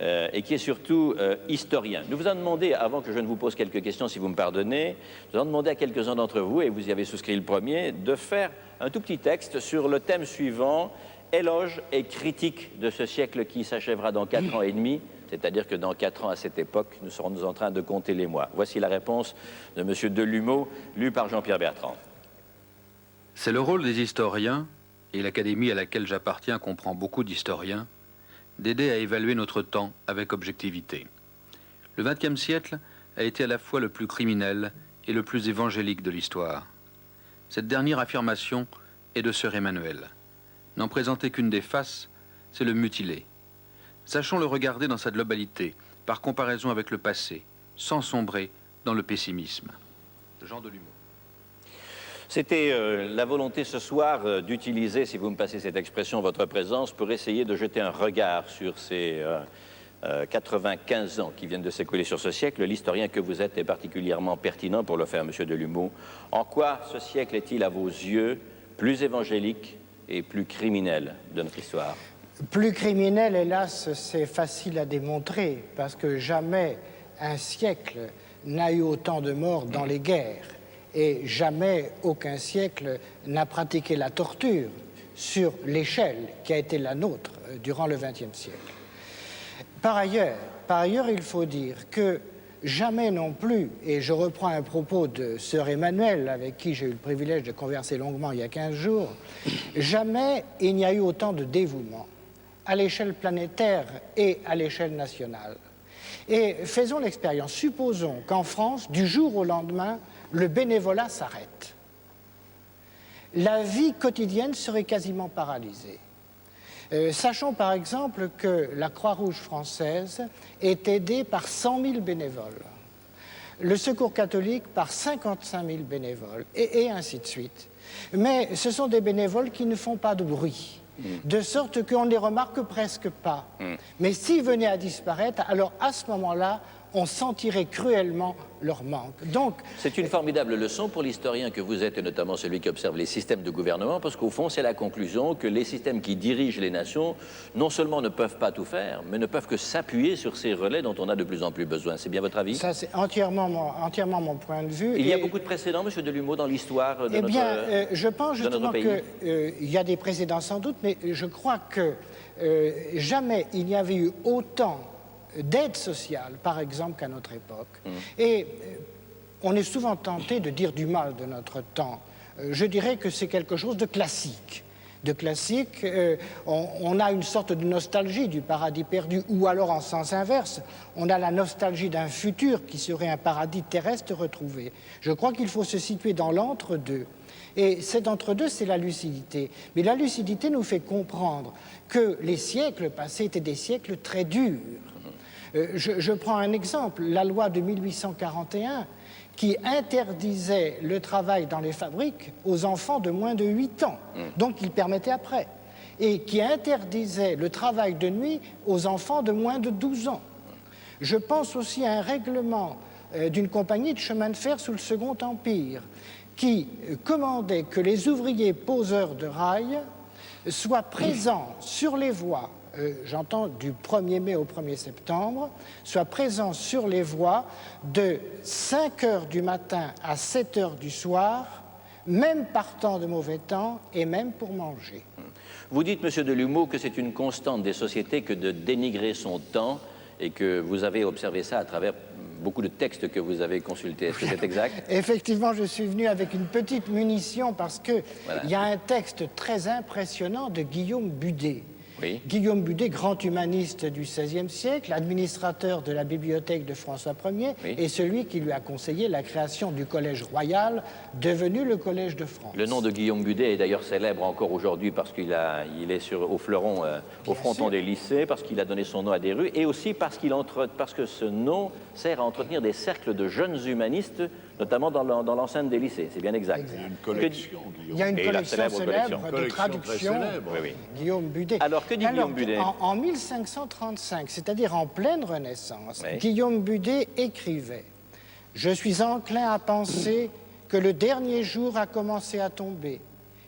et qui est surtout historien. Nous vous avons demandé, avant que je ne vous pose quelques questions, si vous me pardonnez, nous avons demandé à quelques-uns d'entre vous, et vous y avez souscrit le premier, de faire un tout petit texte sur le thème suivant, éloge et critique de ce siècle qui s'achèvera dans 4 ans et demi. C'est-à-dire que dans 4 ans, à cette époque, nous serons en train de compter les mois. Voici la réponse de M. Delumeau, lue par Jean-Pierre Bertrand. C'est le rôle des historiens, et l'Académie à laquelle j'appartiens comprend beaucoup d'historiens, d'aider à évaluer notre temps avec objectivité. Le XXe siècle a été à la fois le plus criminel et le plus évangélique de l'histoire. Cette dernière affirmation est de Sœur Emmanuel. N'en présenter qu'une des faces, c'est le mutiler. Sachons le regarder dans sa globalité, par comparaison avec le passé, sans sombrer dans le pessimisme. Jean Delumeau. C'était la volonté ce soir d'utiliser, si vous me passez cette expression, votre présence pour essayer de jeter un regard sur ces 95 ans qui viennent de s'écouler sur ce siècle. L'historien que vous êtes est particulièrement pertinent pour le faire, Monsieur Delumeau. En quoi ce siècle est-il, à vos yeux, plus évangélique et plus criminel de notre histoire? Plus criminel, hélas, c'est facile à démontrer, parce que jamais un siècle n'a eu autant de morts dans les guerres. Et jamais aucun siècle n'a pratiqué la torture sur l'échelle qui a été la nôtre durant le XXe siècle. Par ailleurs, il faut dire que jamais non plus, et je reprends un propos de Sœur Emmanuel, avec qui j'ai eu le privilège de converser longuement il y a 15 jours, jamais il n'y a eu autant de dévouement à l'échelle planétaire et à l'échelle nationale. Et faisons l'expérience, supposons qu'en France, du jour au lendemain, le bénévolat s'arrête. La vie quotidienne serait quasiment paralysée. Sachons par exemple que la Croix-Rouge française est aidée par 100 000 bénévoles, le Secours catholique par 55 000 bénévoles, et ainsi de suite. Mais ce sont des bénévoles qui ne font pas de bruit, de sorte qu'on ne les remarque presque pas. Mais s'ils venaient à disparaître, alors à ce moment-là, on sentirait cruellement leur manque. Donc, c'est une formidable leçon pour l'historien que vous êtes, et notamment celui qui observe les systèmes de gouvernement, parce qu'au fond, c'est la conclusion que les systèmes qui dirigent les nations, non seulement ne peuvent pas tout faire, mais ne peuvent que s'appuyer sur ces relais dont on a de plus en plus besoin. C'est bien votre avis? Ça, c'est entièrement mon point de vue. Il y a beaucoup de précédents, Monsieur Delumeau, dans l'histoire de je pense justement qu'il y a des précédents sans doute, mais je crois que jamais il n'y avait eu autant d'aide sociale, par exemple, qu'à notre époque. Et on est souvent tenté de dire du mal de notre temps. Je dirais que c'est quelque chose de classique. On a une sorte de nostalgie du paradis perdu, ou alors en sens inverse, on a la nostalgie d'un futur qui serait un paradis terrestre retrouvé. Je crois qu'il faut se situer dans l'entre-deux. Et cet entre-deux, c'est la lucidité. Mais la lucidité nous fait comprendre que les siècles passés étaient des siècles très durs. Je prends un exemple, la loi de 1841 qui interdisait le travail dans les fabriques aux enfants de moins de 8 ans, donc il permettait après, et qui interdisait le travail de nuit aux enfants de moins de 12 ans. Je pense aussi à un règlement d'une compagnie de chemin de fer sous le Second Empire qui commandait que les ouvriers poseurs de rails soient présents sur les voies, j'entends du 1er mai au 1er septembre, soient présents sur les voies de 5 heures du matin à 7 heures du soir, même par temps de mauvais temps et même pour manger. Vous dites, Monsieur Delumeau, que c'est une constante des sociétés que de dénigrer son temps et que vous avez observé ça à travers beaucoup de textes que vous avez consultés. Est-ce que c'est exact? Effectivement, je suis venu avec une petite munition parce qu'il y a un texte très impressionnant de Guillaume Budet. Oui. Guillaume Budet, grand humaniste du XVIe siècle, administrateur de la bibliothèque de François Ier, et celui qui lui a conseillé la création du Collège royal, devenu le Collège de France. Le nom de Guillaume Budet est d'ailleurs célèbre encore aujourd'hui parce qu'il est au fleuron, au fronton des lycées, parce qu'il a donné son nom à des rues, et aussi parce que ce nom sert à entretenir des cercles de jeunes humanistes, notamment dans l'enceinte des lycées. C'est bien exact. Il y a une collection, il y a une collection célèbre de traductions. Guillaume Budet. Alors, que dit Guillaume Budet? En 1535, c'est-à-dire en pleine Renaissance, Guillaume Budet écrivait « Je suis enclin à penser que le dernier jour a commencé à tomber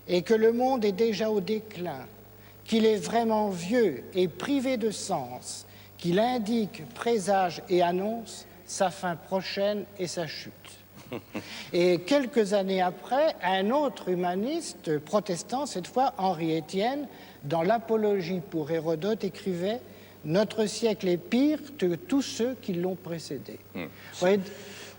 et que le monde est déjà au déclin, qu'il est vraiment vieux et privé de sens, qu'il indique, présage et annonce sa fin prochaine et sa chute. » Et quelques années après, un autre humaniste protestant, cette fois Henri Étienne, dans l'Apologie pour Hérodote, écrivait « Notre siècle est pire que tous ceux qui l'ont précédé ».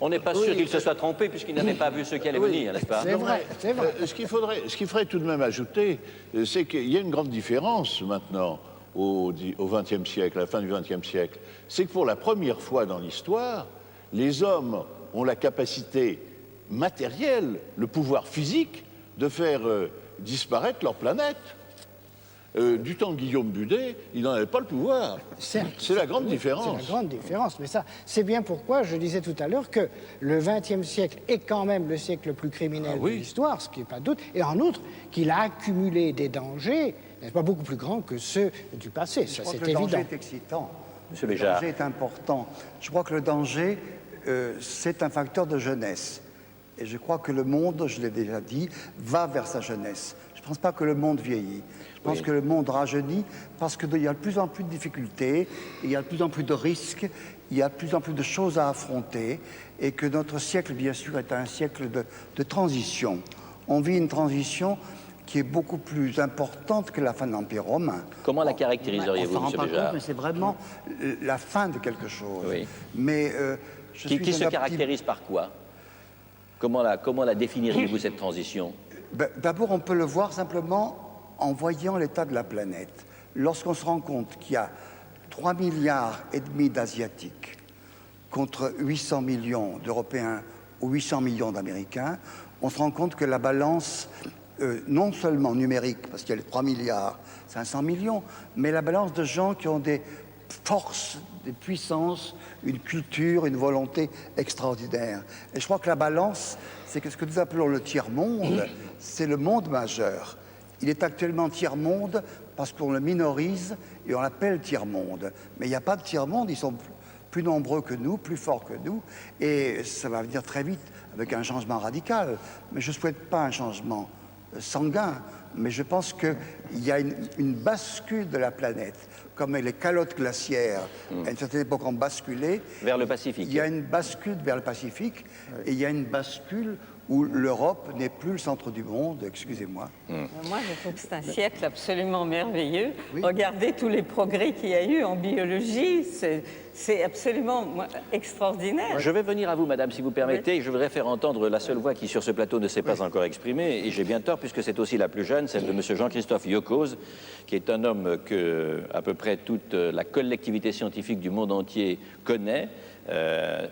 On n'est pas sûr qu'il se soit trompé puisqu'il n'avait pas vu ce qui allait venir, n'est-ce pas? C'est vrai, c'est vrai. Ce qu'il faudrait tout de même ajouter, c'est qu'il y a une grande différence maintenant au XXe siècle, à la fin du XXe siècle, c'est que pour la première fois dans l'histoire, les hommes ont la capacité matérielle, le pouvoir physique, de faire disparaître leur planète. Du temps de Guillaume Budet, il n'en avait pas le pouvoir. C'est la grande différence. C'est la grande différence. Mais ça, c'est bien pourquoi je disais tout à l'heure que le XXe siècle est quand même le siècle le plus criminel de l'histoire, ce qui n'est pas de doute. Et en outre, qu'il a accumulé des dangers, n'est-ce pas, beaucoup plus grands que ceux du passé. Ça, c'est évident. Le danger est excitant. Monsieur Le Béjart. danger est important. Je crois que le danger, c'est un facteur de jeunesse. Et je crois que le monde, je l'ai déjà dit, va vers sa jeunesse. Je ne pense pas que le monde vieillit. Je pense que le monde rajeunit parce qu'il y a de plus en plus de difficultés, il y a de plus en plus de risques, il y a de plus en plus de choses à affronter et que notre siècle, bien sûr, est un siècle de transition. On vit une transition qui est beaucoup plus importante que la fin de l'Empire romain. Comment la caractériseriez-vous, M. Béjart? Mais c'est vraiment la fin de quelque chose. Oui. Mais qui se caractérise par quoi? Comment la définiriez-vous, cette transition? D'abord, on peut le voir simplement en voyant l'état de la planète. Lorsqu'on se rend compte qu'il y a 3,5 milliards d'Asiatiques contre 800 millions d'Européens ou 800 millions d'Américains, on se rend compte que la balance, non seulement numérique, parce qu'il y a les 3 milliards 500 millions, mais la balance de gens qui ont des forces, des puissances, une culture, une volonté extraordinaire. Et je crois que la balance, c'est que ce que nous appelons le tiers-monde, c'est le monde majeur. Il est actuellement tiers-monde parce qu'on le minorise et on l'appelle tiers-monde. Mais il n'y a pas de tiers-monde, ils sont plus nombreux que nous, plus forts que nous, et ça va venir très vite avec un changement radical. Mais je ne souhaite pas un changement sanguin, mais je pense qu'il y a une bascule de la planète, comme les calottes glaciaires, à une certaine époque, ont basculé. Vers le Pacifique. Il y a une bascule vers le Pacifique, et il y a une bascule où l'Europe n'est plus le centre du monde, excusez-moi. Moi, je trouve que c'est un siècle absolument merveilleux. Oui. Regardez tous les progrès qu'il y a eu en biologie, c'est absolument extraordinaire. Je vais venir à vous, madame, si vous permettez. Oui. Je voudrais faire entendre la seule voix qui, sur ce plateau, ne s'est pas encore exprimée, et j'ai bien tort, puisque c'est aussi la plus jeune, celle de M. Jean-Christophe Yokos, qui est un homme que, à peu près, toute la collectivité scientifique du monde entier connaît.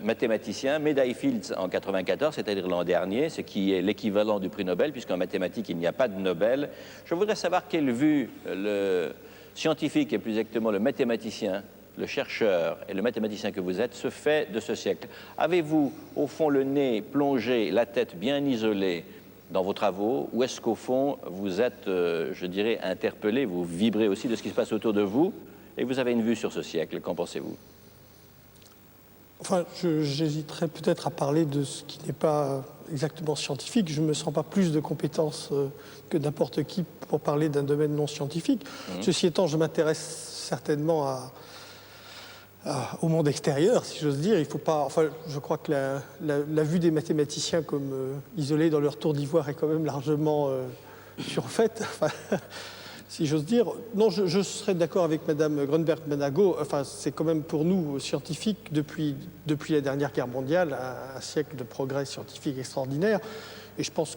Mathématicien, médaille Fields en 94, c'est-à-dire l'an dernier, ce qui est l'équivalent du prix Nobel, puisqu'en mathématiques, il n'y a pas de Nobel. Je voudrais savoir quelle vue le scientifique, et plus exactement le mathématicien, le chercheur et le mathématicien que vous êtes, se fait de ce siècle. Avez-vous, au fond, le nez plongé, la tête bien isolée dans vos travaux, ou est-ce qu'au fond, vous êtes, je dirais, interpellé, vous vibrez aussi de ce qui se passe autour de vous, et vous avez une vue sur ce siècle? Qu'en pensez-vous? Enfin, j'hésiterais peut-être à parler de ce qui n'est pas exactement scientifique. Je ne me sens pas plus de compétences que n'importe qui pour parler d'un domaine non scientifique. Ceci étant, je m'intéresse certainement au monde extérieur, si j'ose dire. Il faut pas, enfin, je crois que la vue des mathématiciens comme isolés dans leur tour d'ivoire est quand même largement surfaite. Si j'ose dire. Non, je serais d'accord avec Mme Grunberg-Manago. Enfin, c'est quand même pour nous, scientifiques, depuis la dernière guerre mondiale, un siècle de progrès scientifique extraordinaire. Et je pense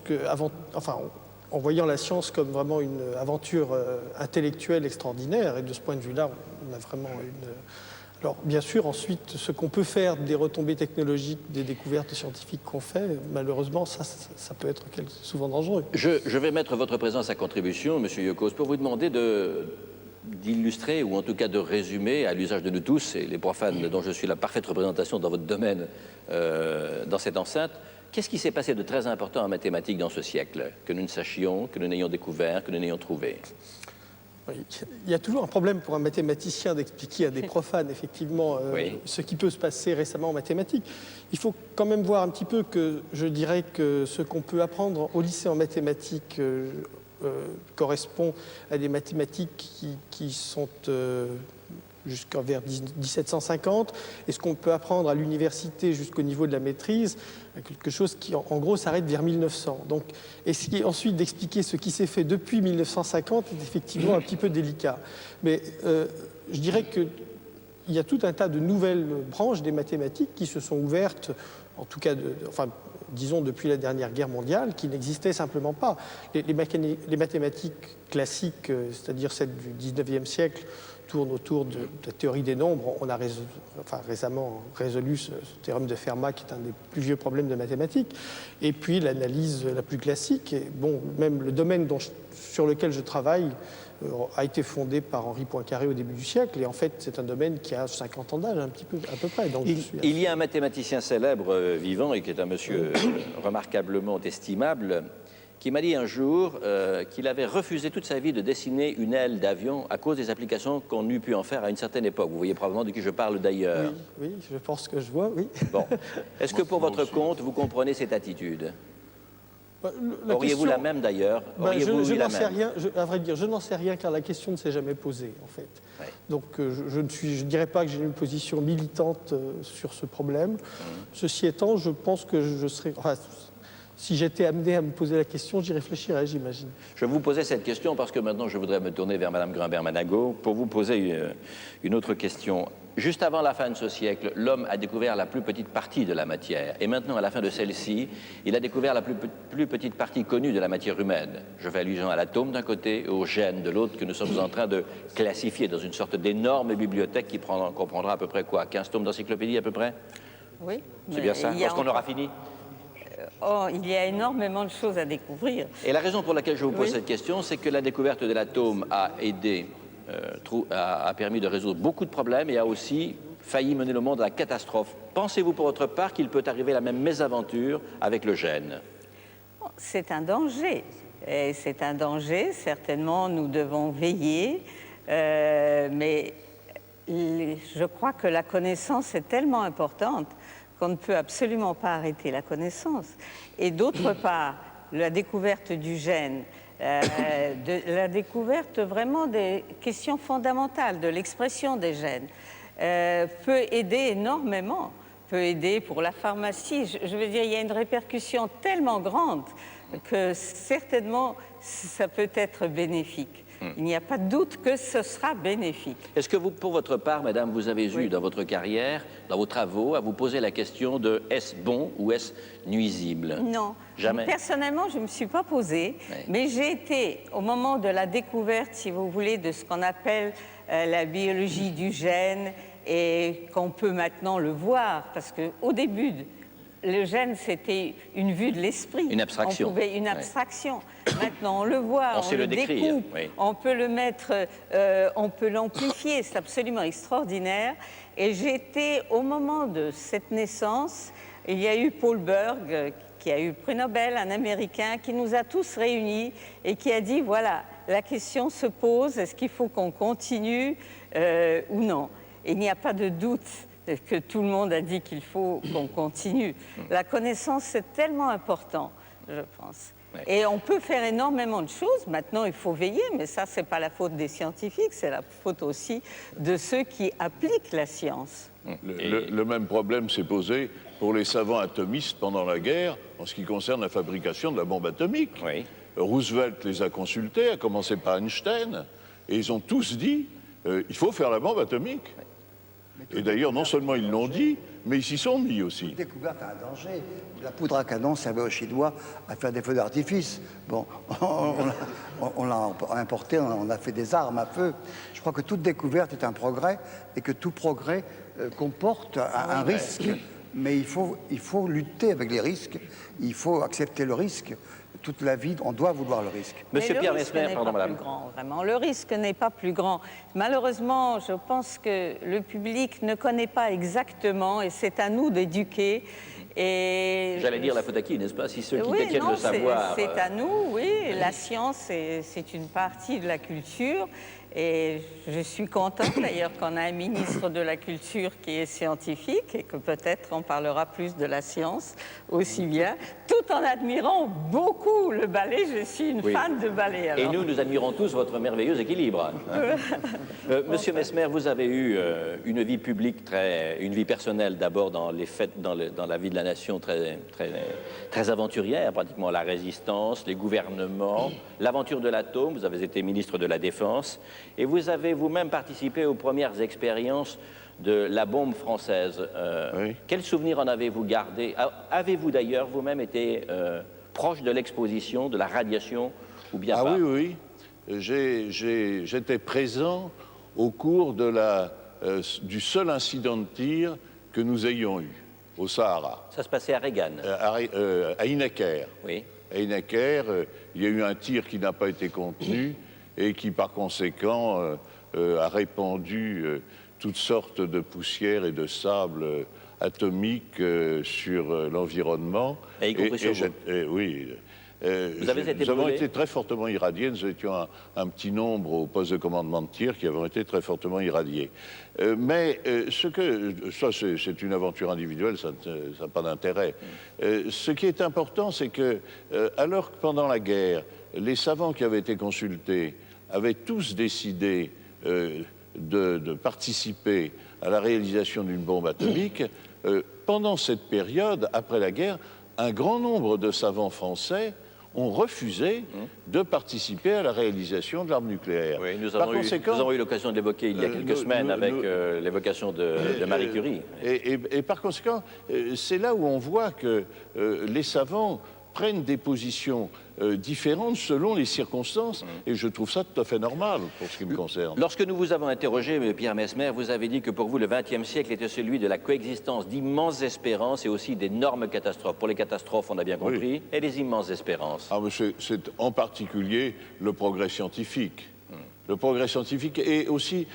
en voyant la science comme vraiment une aventure intellectuelle extraordinaire, et de ce point de vue-là, on a vraiment une... Alors, bien sûr, ensuite, ce qu'on peut faire des retombées technologiques, des découvertes scientifiques qu'on fait, malheureusement, ça peut être souvent dangereux. Je vais mettre votre présence à contribution, M. Yokos, pour vous demander d'illustrer, ou en tout cas de résumer, à l'usage de nous tous, et les profanes dont je suis la parfaite représentation dans votre domaine, dans cette enceinte, qu'est-ce qui s'est passé de très important en mathématiques dans ce siècle, que nous ne sachions, que nous n'ayons découvert, que nous n'ayons trouvé? Oui. Il y a toujours un problème pour un mathématicien d'expliquer à des profanes, effectivement, ce qui peut se passer récemment en mathématiques. Il faut quand même voir un petit peu que je dirais que ce qu'on peut apprendre au lycée en mathématiques correspond à des mathématiques qui sont jusqu'à vers 1750, et ce qu'on peut apprendre à l'université jusqu'au niveau de la maîtrise, quelque chose qui, en gros, s'arrête vers 1900. Donc, essayer ensuite d'expliquer ce qui s'est fait depuis 1950 est effectivement un petit peu délicat. Mais je dirais qu'il y a tout un tas de nouvelles branches des mathématiques qui se sont ouvertes, en tout cas, disons depuis la dernière guerre mondiale, qui n'existaient simplement pas. Les mathématiques classiques, c'est-à-dire celles du 19e siècle, tourne autour de la théorie des nombres. On a récemment résolu ce théorème de Fermat, qui est un des plus vieux problèmes de mathématiques. Et puis l'analyse la plus classique, et bon, même le domaine sur lequel je travaille a été fondé par Henri Poincaré au début du siècle, et en fait c'est un domaine qui a 50 ans d'âge, à peu près. Donc, il y a un mathématicien célèbre vivant, et qui est un monsieur remarquablement estimable, qui m'a dit un jour qu'il avait refusé toute sa vie de dessiner une aile d'avion à cause des applications qu'on eût pu en faire à une certaine époque. Vous voyez probablement de qui je parle d'ailleurs. Oui, je pense que je vois, oui. Bon. Est-ce que pour votre compte, vous comprenez cette attitude? Auriez-vous la même d'ailleurs? Je n'en sais rien, à vrai dire, je n'en sais rien car la question ne s'est jamais posée en fait. Ouais. Donc je ne dirais pas que j'ai une position militante sur ce problème. Ceci étant, je pense que je serais... Enfin, si j'étais amené à me poser la question, j'y réfléchirais, j'imagine. Je vous posais cette question parce que maintenant je voudrais me tourner vers Mme Grimbert-Managot pour vous poser une autre question. Juste avant la fin de ce siècle, l'homme a découvert la plus petite partie de la matière. Et maintenant, à la fin de celle-ci, il a découvert la plus petite partie connue de la matière humaine. Je fais allusion à l'atome d'un côté et au gène de l'autre, que nous sommes en train de classifier dans une sorte d'énorme bibliothèque qui comprendra à peu près quoi, 15 tomes d'encyclopédie à peu près? Oui. C'est bien ça? Lorsqu'on aura fini? Oh, il y a énormément de choses à découvrir. Et la raison pour laquelle je vous pose cette question, c'est que la découverte de l'atome a aidé, a permis de résoudre beaucoup de problèmes et a aussi failli mener le monde à la catastrophe. Pensez-vous pour votre part qu'il peut arriver la même mésaventure avec le gène? C'est un danger. Et c'est un danger, certainement nous devons veiller, mais je crois que la connaissance est tellement importante qu'on ne peut absolument pas arrêter la connaissance. Et d'autre part, la découverte du gène, la découverte vraiment des questions fondamentales de l'expression des gènes, peut aider énormément, peut aider pour la pharmacie. Je veux dire, il y a une répercussion tellement grande que certainement ça peut être bénéfique. Il n'y a pas de doute que ce sera bénéfique. Est-ce que vous, pour votre part, madame, vous avez eu dans votre carrière, dans vos travaux, à vous poser la question de est-ce bon ou est-ce nuisible? Non. Jamais. Personnellement, je ne me suis pas posée, mais j'ai été, au moment de la découverte, si vous voulez, de ce qu'on appelle la biologie du gène, et qu'on peut maintenant le voir, parce qu'au début, le gène, c'était une vue de l'esprit. Une abstraction. Une abstraction. Maintenant, on le voit, on sait le décrire, découpe, on peut le mettre, on peut l'amplifier. C'est absolument extraordinaire. Et j'étais, au moment de cette naissance, il y a eu Paul Berg, qui a eu le prix Nobel, un Américain, qui nous a tous réunis et qui a dit, voilà, la question se pose, est-ce qu'il faut qu'on continue ou non? Et il n'y a pas de doute que tout le monde a dit qu'il faut qu'on continue. La connaissance, c'est tellement important, je pense. Et on peut faire énormément de choses. Maintenant, il faut veiller, mais ça, ce n'est pas la faute des scientifiques, c'est la faute aussi de ceux qui appliquent la science. Le même problème s'est posé pour les savants atomistes pendant la guerre, en ce qui concerne la fabrication de la bombe atomique. Roosevelt les a consultés, à commencer par Einstein, et ils ont tous dit il faut faire la bombe atomique. Et d'ailleurs, non seulement ils l'ont dit, mais ils s'y sont mis aussi. La découverte a un danger. La poudre à canon servait aux Chinois à faire des feux d'artifice. Bon, on l'a importé, on a fait des armes à feu. Je crois que toute découverte est un progrès et que tout progrès comporte un risque. Mais il faut lutter avec les risques, il faut accepter le risque. Toute la vie, on doit vouloir le risque. Monsieur Pierre Messmer, pardon, madame. Vraiment. Le risque n'est pas plus grand. Malheureusement, je pense que le public ne connaît pas exactement et c'est à nous d'éduquer. J'allais dire la faute à qui, n'est-ce pas? Si ceux qui détiennent le savoir... C'est à nous, oui. La science, c'est une partie de la culture. Et je suis contente d'ailleurs qu'on a un ministre de la Culture qui est scientifique et que peut-être on parlera plus de la science aussi bien, tout en admirant beaucoup le ballet. Je suis une fan de ballet. Alors. Et nous admirons tous votre merveilleux équilibre. Monsieur Messmer, vous avez eu une vie publique, une vie personnelle d'abord dans les fêtes, dans la vie de la nation très aventurière, pratiquement la résistance, les gouvernements, l'aventure de l'atome. Vous avez été ministre de la Défense. Et vous avez vous-même participé aux premières expériences de la bombe française. Quel souvenir en avez-vous gardé? Avez-vous d'ailleurs vous-même été proche de l'exposition, de la radiation, ou bien pas? Oui. J'étais présent au cours du seul incident de tir que nous ayons eu au Sahara. Ça se passait à Regan. À Inaker. Oui. À Inaker, il y a eu un tir qui n'a pas été contenu et qui, par conséquent, a répandu toutes sortes de poussières et de sable atomiques sur l'environnement. Et y compris sur vous. Oui. Vous avez été nous avons brûlé. été très fortement irradiés. Nous étions un petit nombre au poste de commandement de tir qui avons été très fortement irradiés. Ça, c'est une aventure individuelle, ça n'a pas d'intérêt. Ce qui est important, c'est que, alors que pendant la guerre, les savants qui avaient été consultés avaient tous décidé de participer à la réalisation d'une bombe atomique, pendant cette période, après la guerre, un grand nombre de savants français ont refusé de participer à la réalisation de l'arme nucléaire. Oui, nous avons eu l'occasion de l'évoquer il y a quelques semaines avec l'évocation de Marie Curie. Et par conséquent, c'est là où on voit que les savants prennent des positions différentes selon les circonstances, et je trouve ça tout à fait normal pour ce qui me concerne. Lorsque nous vous avons interrogé, Pierre Messmer, vous avez dit que pour vous, le XXe siècle était celui de la coexistence d'immenses espérances et aussi d'énormes catastrophes. Pour les catastrophes, on a bien compris, oui. Et les immenses espérances. Ah, mais c'est en particulier le progrès scientifique. Le progrès scientifique et aussi,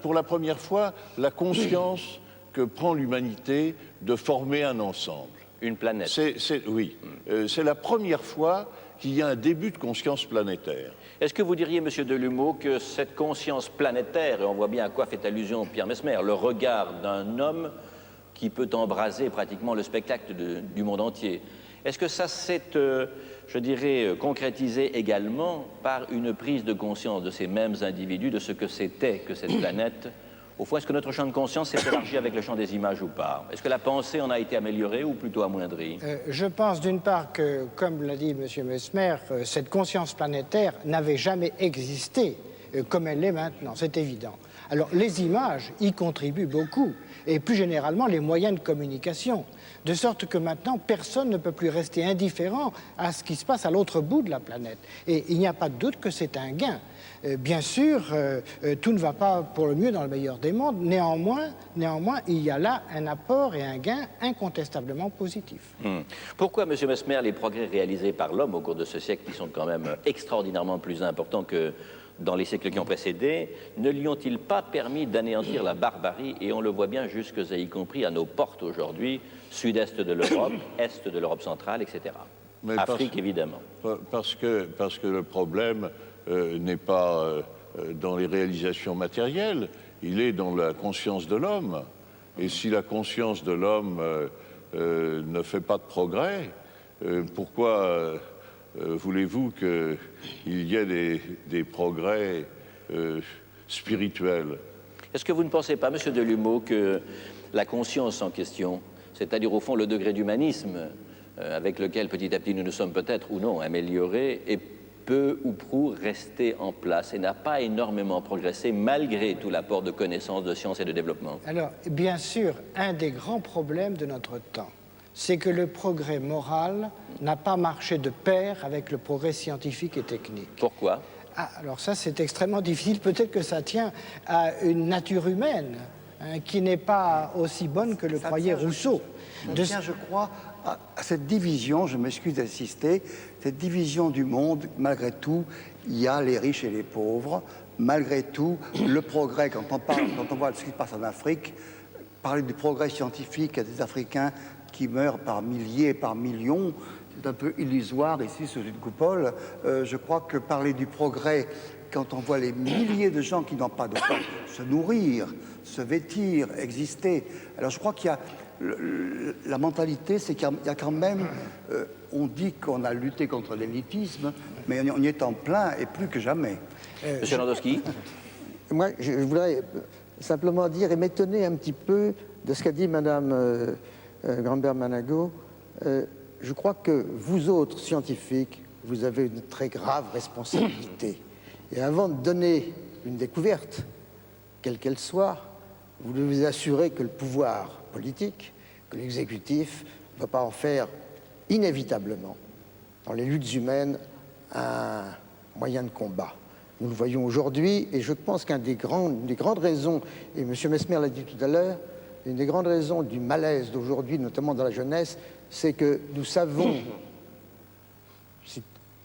pour la première fois, la conscience que prend l'humanité de former un ensemble. Une planète. Oui. C'est la première fois qu'il y a un début de conscience planétaire. Est-ce que vous diriez, Monsieur Delumeau, que cette conscience planétaire, et on voit bien à quoi fait allusion Pierre Messmer, le regard d'un homme qui peut embraser pratiquement le spectacle du monde entier, est-ce que ça s'est, je dirais, concrétisé également par une prise de conscience de ces mêmes individus, de ce que c'était que cette planète? Au fond, est-ce que notre champ de conscience s'est élargi avec le champ des images ou pas? Est-ce que la pensée en a été améliorée ou plutôt amoindrie? Je pense d'une part que, comme l'a dit M. Messmer, cette conscience planétaire n'avait jamais existé comme elle l'est maintenant, c'est évident. Alors les images y contribuent beaucoup, et plus généralement les moyens de communication, de sorte que maintenant personne ne peut plus rester indifférent à ce qui se passe à l'autre bout de la planète. Et il n'y a pas de doute que c'est un gain. Bien sûr, tout ne va pas pour le mieux dans le meilleur des mondes. Néanmoins, il y a là un apport et un gain incontestablement positif. Pourquoi, M. Messmer, les progrès réalisés par l'homme au cours de ce siècle, qui sont quand même extraordinairement plus importants que dans les siècles qui ont précédé, ne lui ont-ils pas permis d'anéantir la barbarie? Et on le voit bien jusque, y compris à nos portes aujourd'hui, sud-est de l'Europe, est de l'Europe centrale, etc. Mais Afrique, évidemment. Parce que le problème n'est pas dans les réalisations matérielles, il est dans la conscience de l'homme. Et si la conscience de l'homme ne fait pas de progrès, pourquoi voulez-vous qu'il y ait des progrès spirituels? Est-ce que vous ne pensez pas, M. Delumeau, que la conscience en question, c'est-à-dire au fond le degré d'humanisme avec lequel petit à petit nous nous sommes peut-être ou non améliorés, est peu ou prou resté en place et n'a pas énormément progressé malgré tout l'apport de connaissances, de sciences et de développement? Alors, bien sûr, un des grands problèmes de notre temps, c'est que le progrès moral n'a pas marché de pair avec le progrès scientifique et technique. Pourquoi? Alors ça, c'est extrêmement difficile. Peut-être que ça tient à une nature humaine qui n'est pas aussi bonne que le croyait Rousseau. Ça tient, je crois, à cette division, je m'excuse d'insister, cette division du monde, malgré tout, il y a les riches et les pauvres. Malgré tout, le progrès, quand on voit ce qui se passe en Afrique, parler du progrès scientifique à des Africains qui meurent par milliers, par millions, c'est un peu illusoire ici sous une coupole. Je crois que parler du progrès, quand on voit les milliers de gens qui n'ont pas de quoi se nourrir, se vêtir, exister, alors je crois qu'il y a la mentalité, c'est qu'il y a quand même, on dit qu'on a lutté contre l'élitisme, mais on y est en plein et plus que jamais. Monsieur Landowski. Moi, je voudrais simplement dire et m'étonner un petit peu de ce qu'a dit Madame Grambert-Manago. Je crois que vous autres scientifiques, vous avez une très grave responsabilité. Et avant de donner une découverte, quelle qu'elle soit, vous devez vous assurer que le pouvoir politique, que l'exécutif ne va pas en faire inévitablement, dans les luttes humaines, un moyen de combat. Nous le voyons aujourd'hui, et je pense qu'une des grandes raisons, et M. Mesmer l'a dit tout à l'heure, une des grandes raisons du malaise d'aujourd'hui, notamment dans la jeunesse, c'est que nous savons,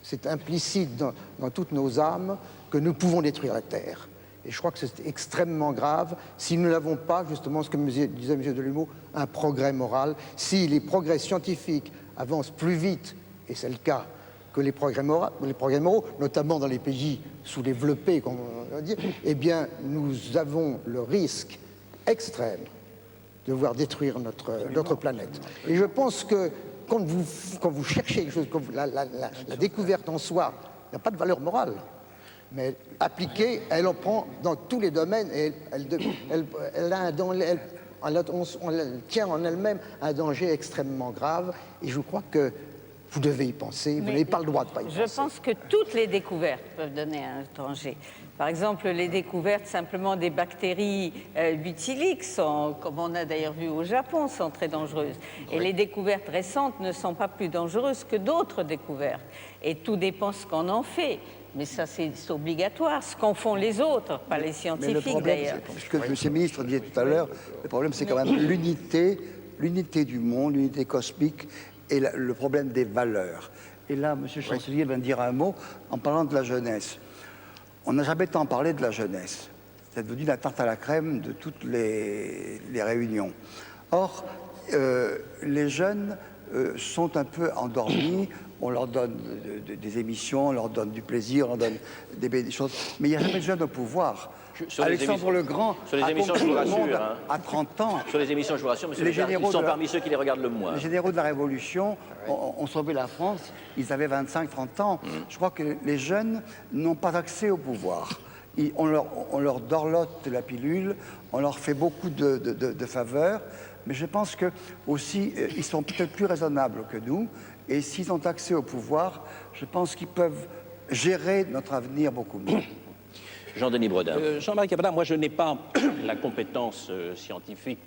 c'est implicite dans toutes nos âmes, que nous pouvons détruire la Terre. Et je crois que c'est extrêmement grave si nous n'avons pas, justement, ce que disait M. Delumeau, un progrès moral. Si les progrès scientifiques avancent plus vite, et c'est le cas, que les progrès moraux, notamment dans les pays sous-développés, comme on va dire, eh bien, nous avons le risque extrême de voir détruire notre planète. Et je pense que quand vous cherchez quelque chose, la découverte en soi n'a pas de valeur morale, mais appliquée, elle en prend dans tous les domaines et elle tient en elle-même un danger extrêmement grave. Et je crois que vous devez y penser, vous n'avez pas le droit de ne pas y penser. Je pense que toutes les découvertes peuvent donner un danger. Par exemple, les découvertes simplement des bactéries butyliques, comme on a d'ailleurs vu au Japon, sont très dangereuses. Oui. Et les découvertes récentes ne sont pas plus dangereuses que d'autres découvertes. Et tout dépend ce qu'on en fait. Mais ça, c'est obligatoire. Ce qu'en font les autres, pas les scientifiques d'ailleurs. Ce que M. le ministre disait tout à l'heure, le problème, c'est quand même l'unité du monde, l'unité cosmique, et le problème des valeurs. Et là, M. le chancelier vient de dire un mot en parlant de la jeunesse. On n'a jamais tant parlé de la jeunesse. C'est devenu la tarte à la crème de toutes les réunions. Or, les jeunes sont un peu endormis. On leur donne des émissions, on leur donne du plaisir, on leur donne des choses. Mais il n'y a jamais de jeunes au pouvoir. Alexandre le Grand sur les émissions, je vous rassure, à 30 ans. Sur les émissions, je vous rassure, monsieur le général, ils sont parmi ceux qui les regardent le moins. Les généraux de la Révolution ont sauvé la France, ils avaient 25-30 ans. Je crois que les jeunes n'ont pas accès au pouvoir. On leur dorlote la pilule, on leur fait beaucoup de faveurs, mais je pense que aussi ils sont peut-être plus raisonnables que nous, et s'ils ont accès au pouvoir, je pense qu'ils peuvent gérer notre avenir beaucoup mieux. Jean-Denis Bredin. Jean-Marie Cavada, moi je n'ai pas la compétence scientifique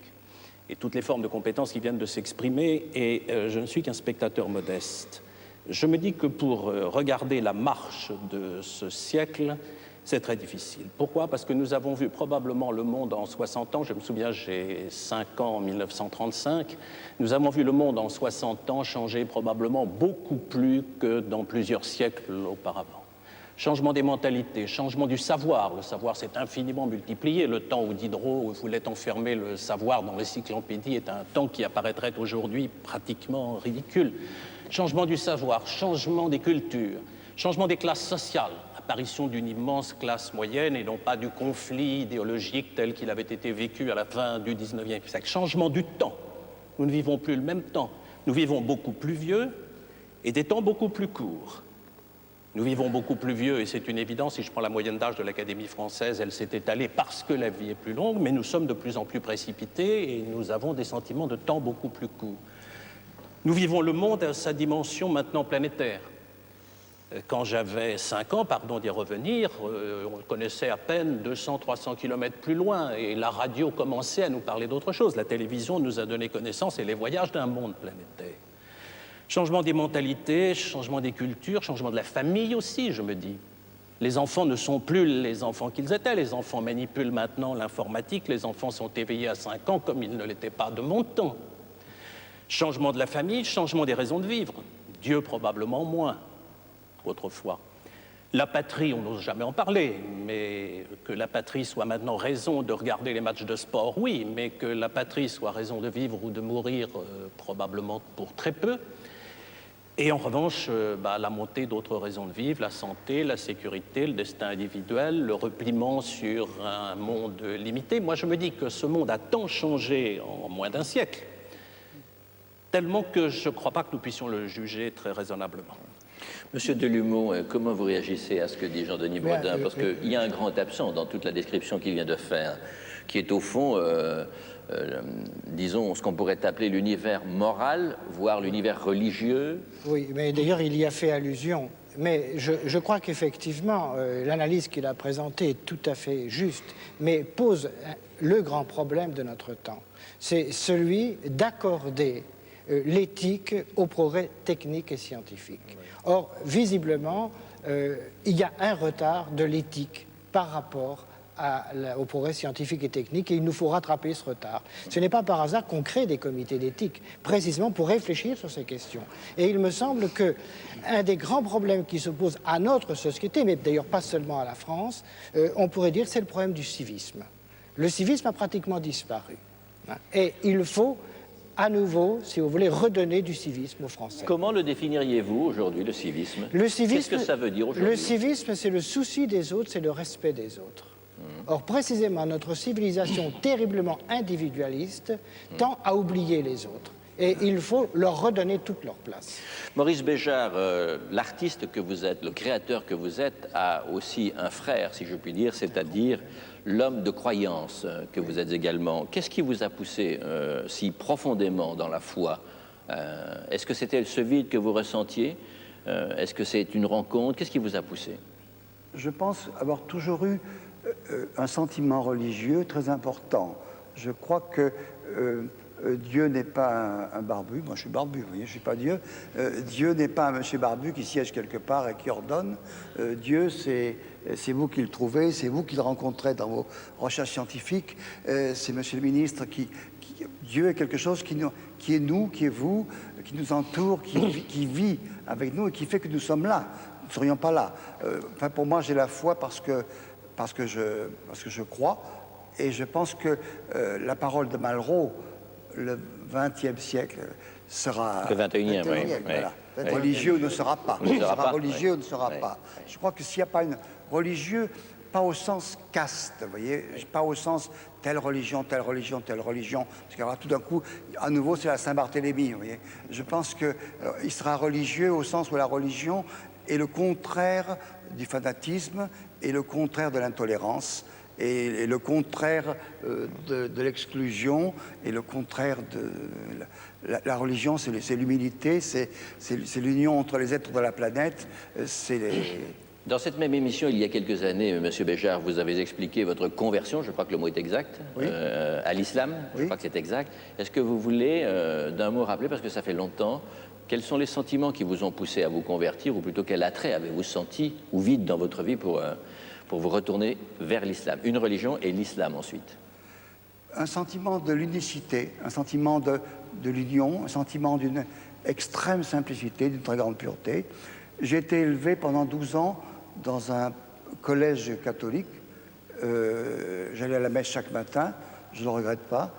et toutes les formes de compétences qui viennent de s'exprimer, et je ne suis qu'un spectateur modeste. Je me dis que pour regarder la marche de ce siècle, c'est très difficile. Pourquoi? Parce que nous avons vu probablement le monde en 60 ans. Je me souviens, j'ai 5 ans en 1935. Nous avons vu le monde en 60 ans changer probablement beaucoup plus que dans plusieurs siècles auparavant. Changement des mentalités, changement du savoir. Le savoir s'est infiniment multiplié. Le temps où Diderot voulait enfermer le savoir dans l'encyclopédie est un temps qui apparaîtrait aujourd'hui pratiquement ridicule. Changement du savoir, changement des cultures, changement des classes sociales, apparition d'une immense classe moyenne et non pas du conflit idéologique tel qu'il avait été vécu à la fin du XIXe siècle. Changement du temps. Nous ne vivons plus le même temps. Nous vivons beaucoup plus vieux et des temps beaucoup plus courts. Nous vivons beaucoup plus vieux, et c'est une évidence. Si je prends la moyenne d'âge de l'Académie française, elle s'est étalée parce que la vie est plus longue, mais nous sommes de plus en plus précipités et nous avons des sentiments de temps beaucoup plus courts. Nous vivons le monde à sa dimension maintenant planétaire. Quand j'avais 5 ans, pardon d'y revenir, on connaissait à peine 200-300 kilomètres plus loin, et la radio commençait à nous parler d'autre chose. La télévision nous a donné connaissance et les voyages d'un monde planétaire. Changement des mentalités, changement des cultures, changement de la famille aussi, je me dis. Les enfants ne sont plus les enfants qu'ils étaient. Les enfants manipulent maintenant l'informatique. Les enfants sont éveillés à 5 ans comme ils ne l'étaient pas de mon temps. Changement de la famille, changement des raisons de vivre. Dieu probablement moins qu'autrefois. La patrie, on n'ose jamais en parler, mais que la patrie soit maintenant raison de regarder les matchs de sport, oui, mais que la patrie soit raison de vivre ou de mourir, probablement pour très peu. Et en revanche, la montée d'autres raisons de vivre, la santé, la sécurité, le destin individuel, le repliement sur un monde limité. Moi, je me dis que ce monde a tant changé en moins d'un siècle, tellement que je ne crois pas que nous puissions le juger très raisonnablement. Monsieur Delumeau, comment vous réagissez à ce que dit Jean-Denis Bredin? Parce qu'il y a un grand absent dans toute la description qu'il vient de faire, qui est au fond, disons, ce qu'on pourrait appeler l'univers moral, voire l'univers religieux. Oui, mais d'ailleurs, il y a fait allusion. Mais je crois qu'effectivement, l'analyse qu'il a présentée est tout à fait juste, mais pose le grand problème de notre temps. C'est celui d'accorder l'éthique au progrès technique et scientifique. Or, visiblement, il y a un retard de l'éthique par rapport au progrès scientifique et technique, et il nous faut rattraper ce retard. Ce n'est pas par hasard qu'on crée des comités d'éthique, précisément pour réfléchir sur ces questions. Et il me semble qu'un des grands problèmes qui se posent à notre société, mais d'ailleurs pas seulement à la France, on pourrait dire c'est le problème du civisme. Le civisme a pratiquement disparu. Et il faut à nouveau, si vous voulez, redonner du civisme aux Français. Comment le définiriez-vous aujourd'hui, le civisme? Le civisme, qu'est-ce que ça veut dire aujourd'hui? Le civisme, c'est le souci des autres, c'est le respect des autres. Or, précisément, notre civilisation terriblement individualiste tend à oublier les autres. Et il faut leur redonner toute leur place. Maurice Béjart, l'artiste que vous êtes, le créateur que vous êtes, a aussi un frère, si je puis dire, c'est-à-dire l'homme de croyance que vous êtes également. Qu'est-ce qui vous a poussé si profondément dans la foi? Est-ce que c'était ce vide que vous ressentiez? Est-ce que c'est une rencontre? Qu'est-ce qui vous a poussé? Je pense avoir toujours eu un sentiment religieux très important. Je crois que Dieu n'est pas un barbu. Moi, je suis barbu, vous voyez, je ne suis pas Dieu. Dieu n'est pas un monsieur barbu qui siège quelque part et qui ordonne. Dieu, c'est vous qui le trouvez, c'est vous qui le rencontrez dans vos recherches scientifiques. C'est monsieur le ministre Dieu est quelque chose qui est nous, qui est vous, qui nous entoure, qui vit avec nous et qui fait que nous sommes là. Nous ne serions pas là. Enfin, pour moi, j'ai la foi parce que je crois, et je pense que la parole de Malraux, le XXe siècle, sera... Le XXIe, oui. Voilà. Religieux ne sera pas. Sera religieux ne sera pas. Je crois que s'il n'y a pas une religieux, pas au sens caste, vous voyez, pas au sens telle religion, telle religion, telle religion, parce qu'il y aura tout d'un coup, à nouveau, c'est la Saint-Barthélemy, vous voyez. Je pense qu'il sera religieux au sens où la religion est le contraire du fanatisme et le contraire de l'intolérance et le contraire de l'exclusion et le contraire de... La religion, c'est l'humilité, c'est l'union entre les êtres de la planète, c'est les... Dans cette même émission, il y a quelques années, Monsieur Béjart, vous avez expliqué votre conversion, je crois que le mot est exact, oui. À l'islam, je crois que c'est exact. Est-ce que vous voulez, d'un mot, rappeler, parce que ça fait longtemps, quels sont les sentiments qui vous ont poussé à vous convertir, ou plutôt quel attrait avez-vous senti, ou vide dans votre vie pour vous retourner vers l'islam? Une religion et l'islam ensuite. Un sentiment de l'unicité, un sentiment de l'union, un sentiment d'une extrême simplicité, d'une très grande pureté. J'ai été élevé pendant 12 ans dans un collège catholique. J'allais à la messe chaque matin, je ne le regrette pas.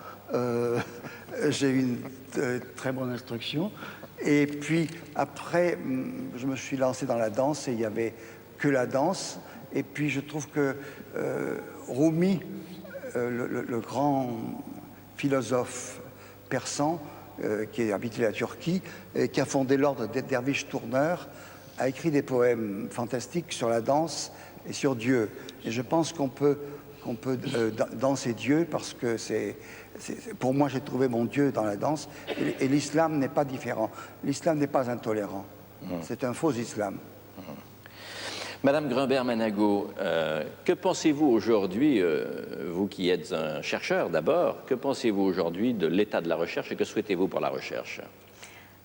J'ai eu une très bonne instruction. Et puis après, je me suis lancé dans la danse et il n'y avait que la danse. Et puis je trouve que Rumi, le grand philosophe persan qui a habité la Turquie et qui a fondé l'ordre des derviches tourneurs, a écrit des poèmes fantastiques sur la danse et sur Dieu. Et je pense qu'on peut danser Dieu parce que pour moi, j'ai trouvé mon Dieu dans la danse. Et l'islam n'est pas différent. L'islam n'est pas intolérant. C'est un faux islam. Madame Grumbert-Manago, que pensez-vous aujourd'hui, vous qui êtes un chercheur d'abord, que pensez-vous aujourd'hui de l'état de la recherche et que souhaitez-vous pour la recherche?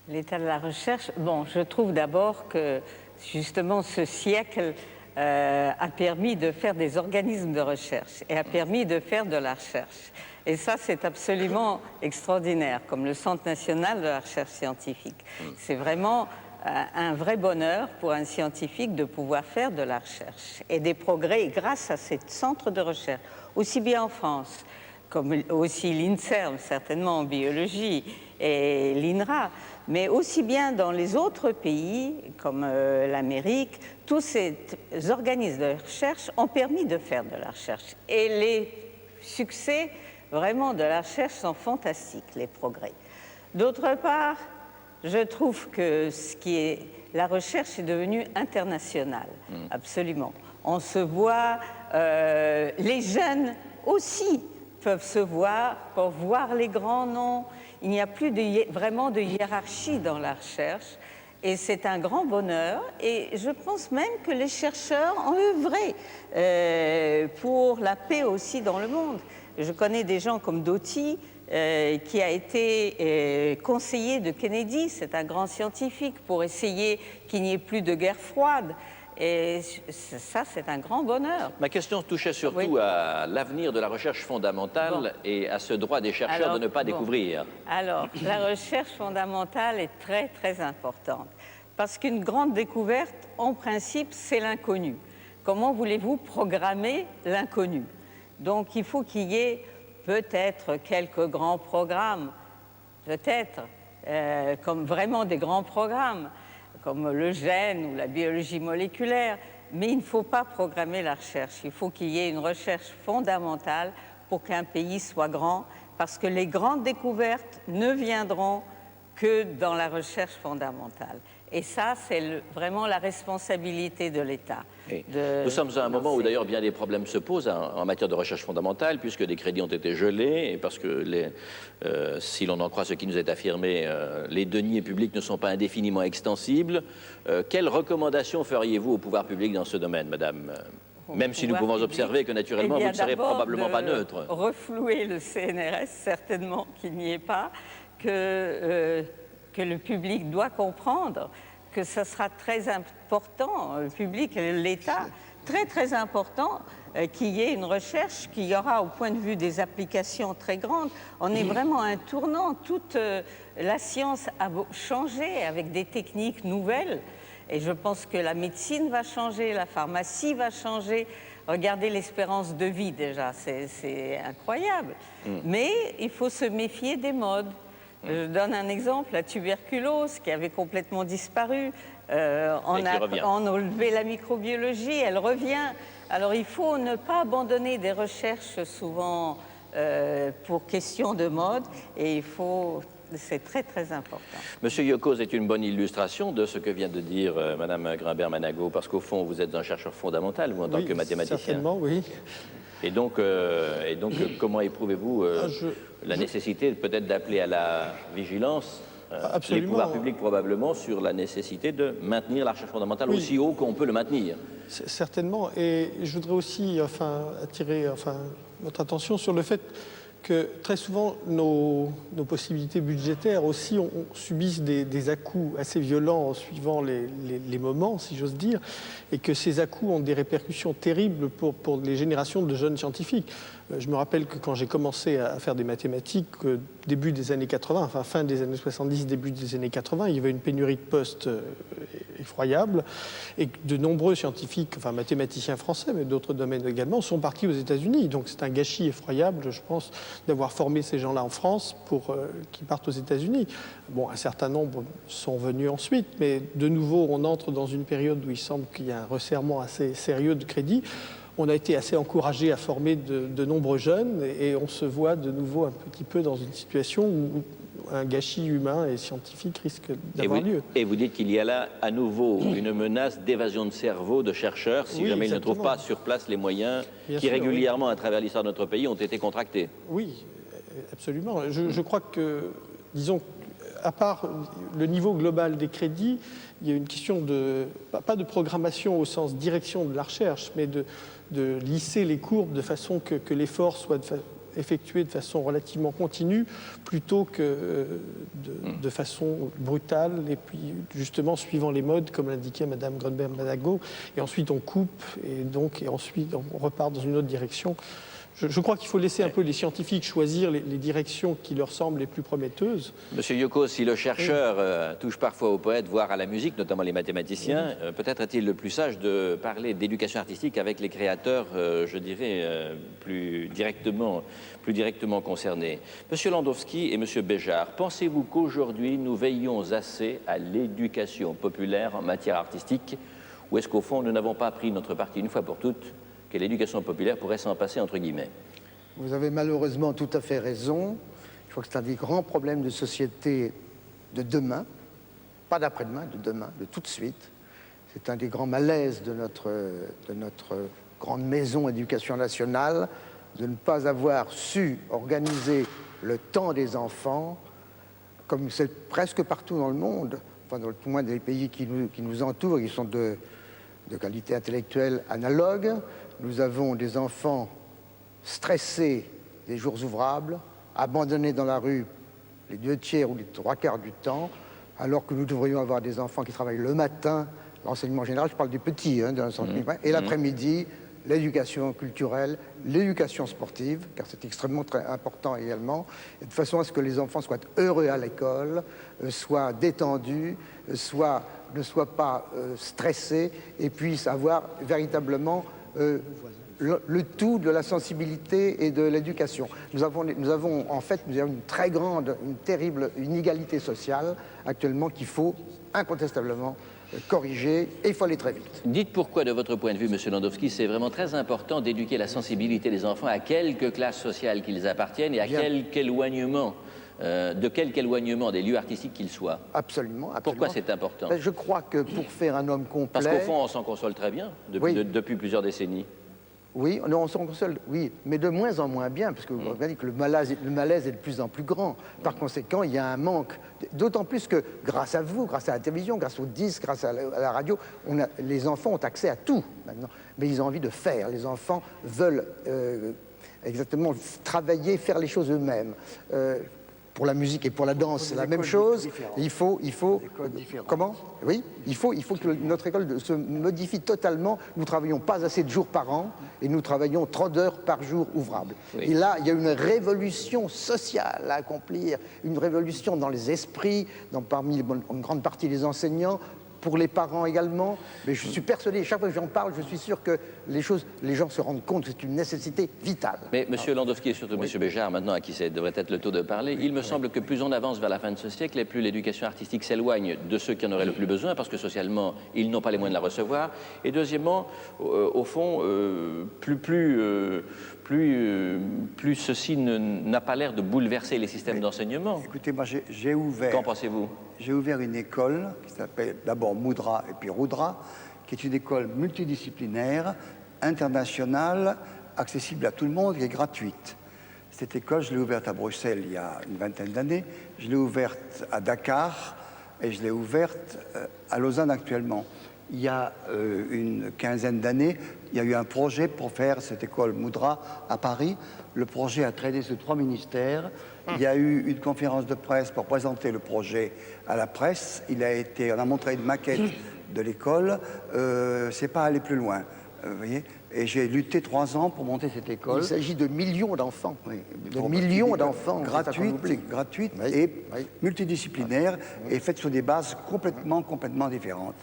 L'état de la recherche, bon, je trouve d'abord que justement ce siècle a permis de faire des organismes de recherche et a permis de faire de la recherche. Et ça, c'est absolument extraordinaire, comme le Centre national de la recherche scientifique. C'est vraiment un vrai bonheur pour un scientifique de pouvoir faire de la recherche et des progrès grâce à ces centres de recherche, aussi bien en France, comme aussi l'INSERM, certainement en biologie, et l'INRA, mais aussi bien dans les autres pays, comme l'Amérique. Tous ces organismes de recherche ont permis de faire de la recherche. Et les succès, vraiment, de la recherche sont fantastiques, les progrès. D'autre part, je trouve que la recherche est devenue internationale, absolument. On se voit, les jeunes aussi peuvent se voir, peuvent voir les grands noms. Il n'y a plus vraiment de hiérarchie dans la recherche et c'est un grand bonheur. Et je pense même que les chercheurs ont œuvré pour la paix aussi dans le monde. Je connais des gens comme Doty, qui a été conseiller de Kennedy, c'est un grand scientifique, pour essayer qu'il n'y ait plus de guerre froide. Et ça, c'est un grand bonheur. Ma question touchait surtout à l'avenir de la recherche fondamentale et à ce droit des chercheurs de ne pas découvrir. Alors, la recherche fondamentale est très, très importante. Parce qu'une grande découverte, en principe, c'est l'inconnu. Comment voulez-vous programmer l'inconnu? Donc, il faut qu'il y ait peut-être quelques grands programmes, peut-être, comme vraiment des grands programmes, comme le gène ou la biologie moléculaire, mais il ne faut pas programmer la recherche. Il faut qu'il y ait une recherche fondamentale pour qu'un pays soit grand, parce que les grandes découvertes ne viendront que dans la recherche fondamentale. Et ça, c'est vraiment la responsabilité de l'État. Nous sommes à un moment où d'ailleurs bien des problèmes se posent en matière de recherche fondamentale, puisque des crédits ont été gelés, et parce que si l'on en croit ce qui nous est affirmé, les deniers publics ne sont pas indéfiniment extensibles. Quelles recommandations feriez-vous au pouvoir public dans ce domaine, madame? Même si nous pouvons observer que naturellement vous ne serez probablement pas neutre. Reflouer le CNRS, certainement qu'il n'y ait pas, que le public doit comprendre que ce sera très important, le public et l'État, très très important qu'il y ait une recherche qui aura au point de vue des applications très grandes. On est vraiment à un tournant, toute la science a changé avec des techniques nouvelles et je pense que la médecine va changer, la pharmacie va changer. Regardez l'espérance de vie déjà, c'est incroyable. Mais il faut se méfier des modes. Je donne un exemple, la tuberculose qui avait complètement disparu. On a enlevé la microbiologie, elle revient. Alors il faut ne pas abandonner des recherches souvent pour question de mode et il faut... C'est très, très important. Monsieur Yocos est une bonne illustration de ce que vient de dire Madame Grimbert-Manago, parce qu'au fond, vous êtes un chercheur fondamental, vous, en tant que mathématicien. Certainement, oui. Et donc comment éprouvez-vous la nécessité peut-être d'appeler à la vigilance les pouvoirs publics probablement sur la nécessité de maintenir la recherche fondamentale aussi haut qu'on peut le maintenir? Certainement. Et je voudrais aussi attirer votre attention sur le fait que très souvent, nos possibilités budgétaires aussi subissent des à-coups assez violents en suivant les moments, si j'ose dire, et que ces à-coups ont des répercussions terribles pour les générations de jeunes scientifiques. Je me rappelle que quand j'ai commencé à faire des mathématiques, début des années 80, enfin fin des années 70, début des années 80, il y avait une pénurie de postes effroyable et que de nombreux scientifiques, enfin mathématiciens français, mais d'autres domaines également, sont partis aux États-Unis. Donc c'est un gâchis effroyable, je pense, d'avoir formé ces gens-là en France pour qu'ils partent aux États-Unis. Bon, un certain nombre sont venus ensuite, mais de nouveau, on entre dans une période où il semble qu'il y a un resserrement assez sérieux de crédit. On a été assez encouragé à former de nombreux jeunes et on se voit de nouveau un petit peu dans une situation où un gâchis humain et scientifique risque d'avoir lieu. Et vous dites qu'il y a là à nouveau une menace d'évasion de cerveau de chercheurs si jamais ils ne trouvent pas sur place les moyens qui régulièrement à travers l'histoire de notre pays ont été contractés. Oui, absolument. Je crois que, disons, à part le niveau global des crédits, il y a une question pas de programmation au sens direction de la recherche, mais de lisser les courbes de façon que l'effort soit effectué de façon relativement continue plutôt que de façon brutale et puis justement suivant les modes comme l'indiquait Madame Grimbert-Manago et ensuite on coupe et ensuite on repart dans une autre direction. Je crois qu'il faut laisser un peu les scientifiques choisir les directions qui leur semblent les plus prometteuses. Monsieur Yocos, si le chercheur touche parfois au poète, voire à la musique, notamment les mathématiciens, peut-être est-il le plus sage de parler d'éducation artistique avec les créateurs, je dirais, plus directement concernés. Monsieur Landowski et Monsieur Béjart, pensez-vous qu'aujourd'hui nous veillons assez à l'éducation populaire en matière artistique, ou est-ce qu'au fond nous n'avons pas pris notre parti une fois pour toutes que l'éducation populaire pourrait s'en passer, entre guillemets? Vous avez malheureusement tout à fait raison. Je crois que c'est un des grands problèmes de société de demain, pas d'après-demain, de demain, de tout de suite. C'est un des grands malaises de notre grande maison éducation nationale, de ne pas avoir su organiser le temps des enfants, comme c'est presque partout dans le monde, enfin, dans tout moins des pays qui nous entourent, qui sont de qualité intellectuelle analogue. Nous avons des enfants stressés des jours ouvrables, abandonnés dans la rue les 2 tiers ou les 3 quarts du temps, alors que nous devrions avoir des enfants qui travaillent le matin, l'enseignement général, je parle du petit, hein, de l'enseignement primaire, et l'après-midi, l'éducation culturelle, l'éducation sportive, car c'est extrêmement très important également, et de façon à ce que les enfants soient heureux à l'école, soient détendus, ne soient pas stressés, et puissent avoir véritablement le tout de la sensibilité et de l'éducation. Nous avons une très grande, une terrible inégalité sociale actuellement qu'il faut incontestablement corriger, et il faut aller très vite. Dites pourquoi, de votre point de vue, M. Landowski, c'est vraiment très important d'éduquer la sensibilité des enfants à quelque classe sociale qu'ils appartiennent et à quelque éloignement, de quelque éloignement des lieux artistiques qu'ils soient. Absolument. Pourquoi c'est important? Je crois que pour faire un homme complet... Parce qu'au fond, on s'en console très bien depuis plusieurs décennies. Oui, on s'en console, oui, mais de moins en moins bien, parce que vous voyez que le malaise est de plus en plus grand. Par conséquent, il y a un manque, d'autant plus que grâce à vous, grâce à la télévision, grâce aux disques, grâce à la radio, les enfants ont accès à tout maintenant, mais ils ont envie de faire. Les enfants veulent exactement travailler, faire les choses eux-mêmes. Pour la musique et pour la danse, c'est la même chose. Il faut comment? Oui, il faut que notre école se modifie totalement. Nous travaillons pas assez de jours par an et nous travaillons 30 heures par jour ouvrables. Et là, il y a une révolution sociale à accomplir, une révolution dans les esprits, parmi une grande partie des enseignants, pour les parents également, mais je suis persuadé, chaque fois que j'en parle, je suis sûr que les gens se rendent compte que c'est une nécessité vitale. Mais M. Landowski et surtout M. Béjart, maintenant à qui ça devrait être le tour de parler, il me semble que plus on avance vers la fin de ce siècle et plus l'éducation artistique s'éloigne de ceux qui en auraient le plus besoin, parce que socialement, ils n'ont pas les moyens de la recevoir. Et deuxièmement, au fond, plus ceci n'a pas l'air de bouleverser les systèmes d'enseignement. Écoutez, moi j'ai ouvert... Qu'en pensez-vous? J'ai ouvert une école qui s'appelle d'abord Moudra et puis Roudra, qui est une école multidisciplinaire, internationale, accessible à tout le monde et gratuite. Cette école, je l'ai ouverte à Bruxelles il y a une vingtaine d'années, je l'ai ouverte à Dakar et je l'ai ouverte à Lausanne actuellement. Il y a une quinzaine d'années, il y a eu un projet pour faire cette école Moudra à Paris. Le projet a traîné sur 3 ministères. Il y a eu une conférence de presse pour présenter le projet à la presse. On a montré une maquette de l'école. C'est pas aller plus loin, vous voyez. Et j'ai lutté 3 ans pour monter cette école. Il s'agit de millions d'enfants. Oui, de millions d'enfants. Gratuite et multidisciplinaire et faite sur des bases complètement différentes.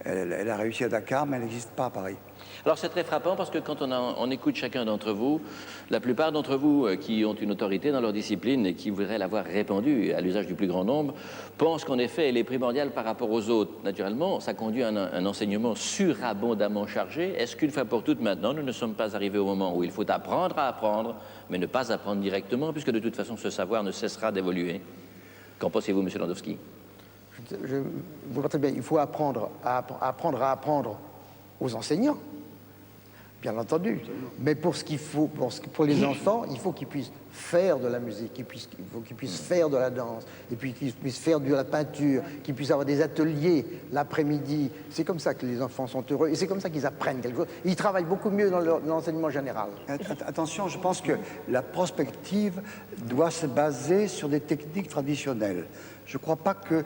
Elle a réussi à Dakar, mais elle n'existe pas à Paris. Alors c'est très frappant parce que quand on écoute chacun d'entre vous, la plupart d'entre vous qui ont une autorité dans leur discipline et qui voudraient l'avoir répandue à l'usage du plus grand nombre, pensent qu'en effet elle est primordiale par rapport aux autres. Naturellement, ça conduit à un enseignement surabondamment chargé. Est-ce qu'une fois pour toutes maintenant, nous ne sommes pas arrivés au moment où il faut apprendre à apprendre, mais ne pas apprendre directement, puisque de toute façon ce savoir ne cessera d'évoluer? Qu'en pensez-vous, M. Landowski? Vous voyez très bien, il faut apprendre à apprendre aux enseignants. Bien entendu. Mais pour les enfants, il faut qu'ils puissent faire de la musique, il faut qu'ils puissent faire de la danse, et puis qu'ils puissent faire de la peinture, qu'ils puissent avoir des ateliers l'après-midi. C'est comme ça que les enfants sont heureux, et c'est comme ça qu'ils apprennent quelque chose. Ils travaillent beaucoup mieux dans l'enseignement général. Attention, je pense que la prospective doit se baser sur des techniques traditionnelles. Je ne crois pas que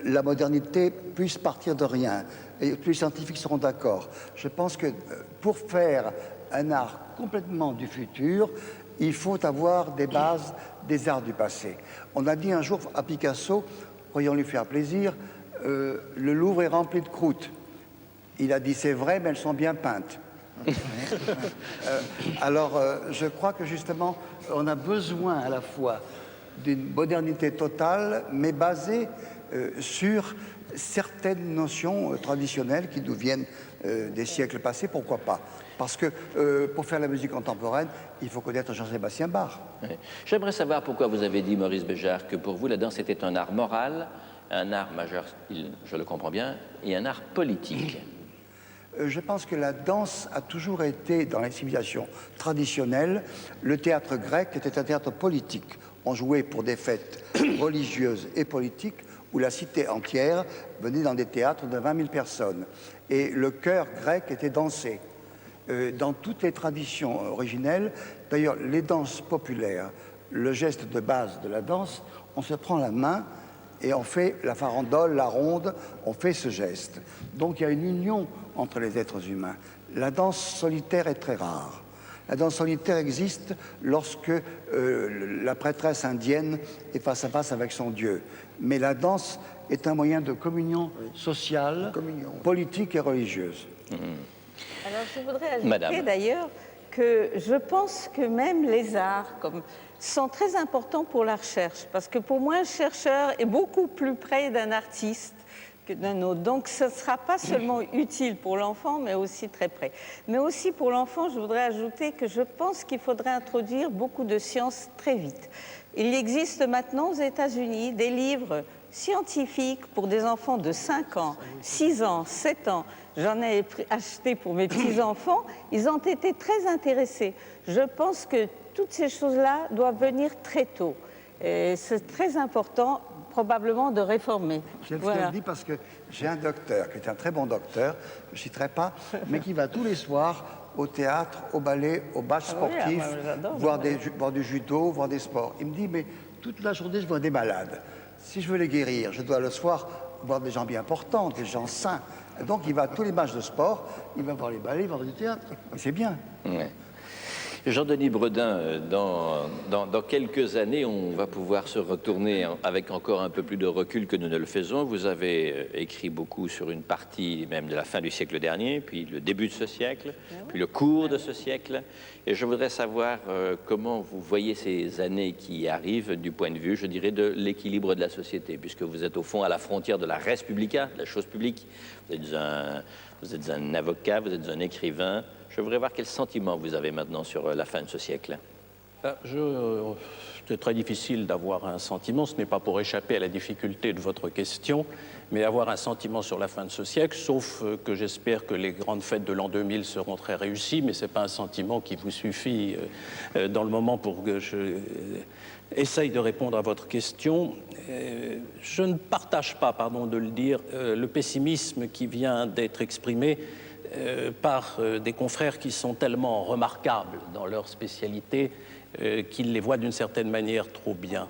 la modernité puisse partir de rien. Et tous les scientifiques seront d'accord. Je pense que pour faire un art complètement du futur, il faut avoir des bases des arts du passé. On a dit un jour à Picasso, croyons lui faire plaisir, le Louvre est rempli de croûtes. Il a dit c'est vrai, mais elles sont bien peintes. Alors, je crois que justement, on a besoin à la fois d'une modernité totale, mais basée sur certaines notions traditionnelles qui nous viennent des siècles passés, pourquoi pas? Parce que pour faire la musique contemporaine, il faut connaître Jean-Sébastien Bach. Oui. J'aimerais savoir pourquoi vous avez dit, Maurice Béjart, que pour vous, la danse était un art moral, un art majeur, je le comprends bien, et un art politique. Je pense que la danse a toujours été, dans les civilisations traditionnelles, le théâtre grec était un théâtre politique. On jouait pour des fêtes religieuses et politiques, où la cité entière venait dans des théâtres de 20 000 personnes. Et le chœur grec était dansé. Dans toutes les traditions originelles, d'ailleurs, les danses populaires, le geste de base de la danse, on se prend la main et on fait la farandole, la ronde, on fait ce geste. Donc il y a une union entre les êtres humains. La danse solitaire est très rare. La danse solitaire existe lorsque la prêtresse indienne est face à face avec son Dieu. Mais la danse est un moyen de communion sociale, politique et religieuse. Alors je voudrais ajouter d'ailleurs que je pense que même les arts sont très importants pour la recherche, parce que pour moi, un chercheur est beaucoup plus près d'un artiste que d'un autre. Donc ce ne sera pas seulement utile pour l'enfant, mais aussi très près. Mais aussi pour l'enfant, je voudrais ajouter que je pense qu'il faudrait introduire beaucoup de sciences très vite. Il existe maintenant aux États-Unis des livres scientifiques pour des enfants de 5 ans, 6 ans, 7 ans. J'en ai acheté pour mes petits-enfants. Ils ont été très intéressés. Je pense que toutes ces choses-là doivent venir très tôt. Et c'est très important, probablement, de réformer. Je le dis parce que j'ai un docteur, qui est un très bon docteur, je ne citerai pas, mais qui va tous les soirs au théâtre, au ballet, aux matchs sportifs, voir du judo, voir des sports. Il me dit, mais toute la journée, je vois des malades. Si je veux les guérir, je dois le soir voir des gens bien portants, des gens sains. Et donc, il va à tous les matchs de sport, il va voir les ballets, il va voir du théâtre. C'est bien. Ouais. Jean-Denis Bredin, dans quelques années, on va pouvoir se retourner avec encore un peu plus de recul que nous ne le faisons. Vous avez écrit beaucoup sur une partie même de la fin du siècle dernier, puis le début de ce siècle, puis le cours de ce siècle. Et je voudrais savoir comment vous voyez ces années qui arrivent du point de vue, je dirais, de l'équilibre de la société, puisque vous êtes au fond à la frontière de la res publica, de la chose publique. Vous êtes un avocat, vous êtes un écrivain. Je voudrais voir quel sentiment vous avez maintenant sur la fin de ce siècle. C'est très difficile d'avoir un sentiment. Ce n'est pas pour échapper à la difficulté de votre question, mais avoir un sentiment sur la fin de ce siècle, sauf que j'espère que les grandes fêtes de l'an 2000 seront très réussies, mais ce n'est pas un sentiment qui vous suffit dans le moment pour que je essaye de répondre à votre question. Je ne partage pas, pardon de le dire, le pessimisme qui vient d'être exprimé par des confrères qui sont tellement remarquables dans leur spécialité qu'ils les voient d'une certaine manière trop bien.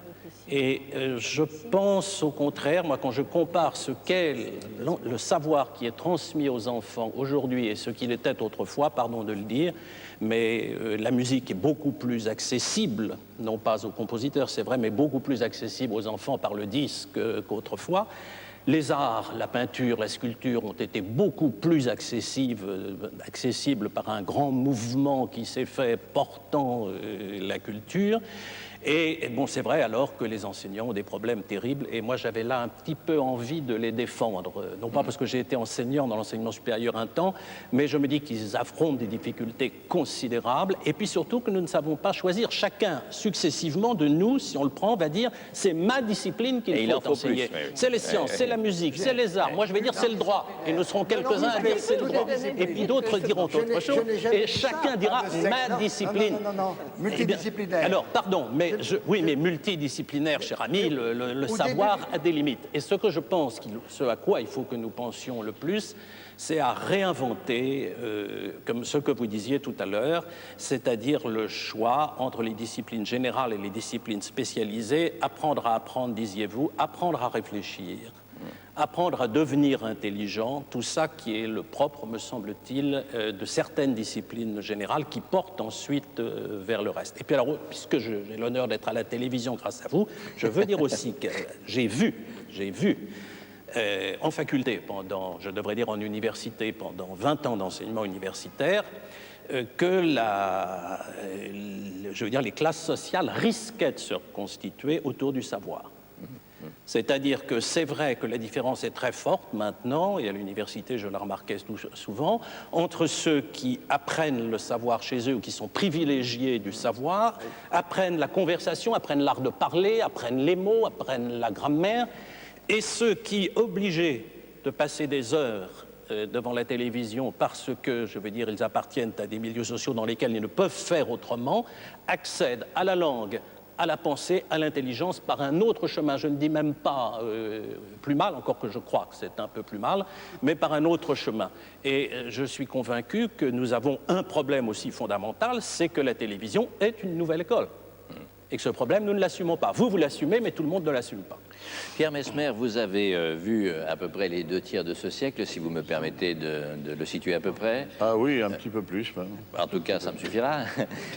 Et je pense au contraire, moi quand je compare ce qu'est le savoir qui est transmis aux enfants aujourd'hui et ce qu'il était autrefois, pardon de le dire, mais la musique est beaucoup plus accessible, non pas aux compositeurs, c'est vrai, mais beaucoup plus accessible aux enfants par le disque qu'autrefois. Les arts, la peinture, la sculpture ont été beaucoup plus accessibles par un grand mouvement qui s'est fait portant la culture. Et bon, c'est vrai alors que les enseignants ont des problèmes terribles et moi j'avais là un petit peu envie de les défendre. Non pas parce que j'ai été enseignant dans l'enseignement supérieur un temps, mais je me dis qu'ils affrontent des difficultés considérables et puis surtout que nous ne savons pas choisir. Chacun successivement de nous, si on le prend, va dire c'est ma discipline qu'il faut enseigner. C'est les sciences, c'est la musique, c'est les arts. Moi je vais dire c'est le droit et nous serons quelques-uns à dire c'est le droit. Et puis d'autres diront autre chose et chacun dira ma discipline. Non, multidisciplinaire. Alors pardon, mais oui, mais multidisciplinaire, cher ami, le savoir a des limites. Et ce que je pense, ce à quoi il faut que nous pensions le plus, c'est à réinventer, comme ce que vous disiez tout à l'heure, c'est-à-dire le choix entre les disciplines générales et les disciplines spécialisées, apprendre à apprendre, disiez-vous, apprendre à réfléchir, apprendre à devenir intelligent, tout ça qui est le propre, me semble-t-il, de certaines disciplines générales qui portent ensuite vers le reste. Et puis alors, puisque j'ai l'honneur d'être à la télévision grâce à vous, je veux dire aussi que j'ai vu en faculté, je devrais dire en université, pendant 20 ans d'enseignement universitaire, que les classes sociales risquaient de se constituer autour du savoir. C'est-à-dire que c'est vrai que la différence est très forte maintenant, et à l'université je la remarquais souvent, entre ceux qui apprennent le savoir chez eux ou qui sont privilégiés du savoir, apprennent la conversation, apprennent l'art de parler, apprennent les mots, apprennent la grammaire, et ceux qui, obligés de passer des heures devant la télévision parce que, je veux dire, ils appartiennent à des milieux sociaux dans lesquels ils ne peuvent faire autrement, accèdent à la langue, à la pensée, à l'intelligence par un autre chemin. Je ne dis même pas plus mal, encore que je crois que c'est un peu plus mal, mais par un autre chemin. Et je suis convaincu que nous avons un problème aussi fondamental, c'est que la télévision est une nouvelle école. Et que ce problème, nous ne l'assumons pas. Vous l'assumez, mais tout le monde ne l'assume pas. Pierre Messmer, vous avez vu à peu près les 2 tiers de ce siècle, si vous me permettez de le situer à peu près. Ah oui, un petit peu plus. Même. En tout cas, ça me suffira.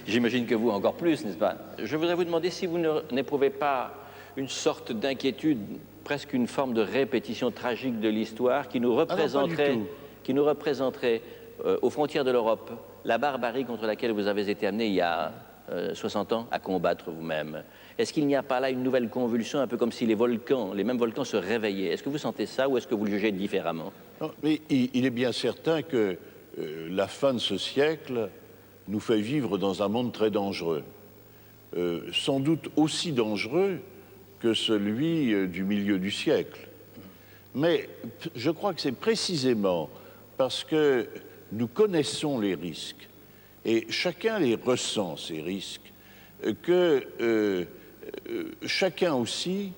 J'imagine que vous encore plus, n'est-ce pas? Je voudrais vous demander si vous n'éprouvez pas une sorte d'inquiétude, presque une forme de répétition tragique de l'histoire qui nous représenterait, aux frontières de l'Europe, la barbarie contre laquelle vous avez été amené il y a 60 ans à combattre vous-même. Est-ce qu'il n'y a pas là une nouvelle convulsion, un peu comme si les mêmes volcans se réveillaient? Est-ce que vous sentez ça ou est-ce que vous le jugez différemment? Non, mais il est bien certain que la fin de ce siècle nous fait vivre dans un monde très dangereux. Sans doute aussi dangereux que celui du milieu du siècle. Mais je crois que c'est précisément parce que nous connaissons les risques, et chacun les ressent, ces risques, que chacun aussi,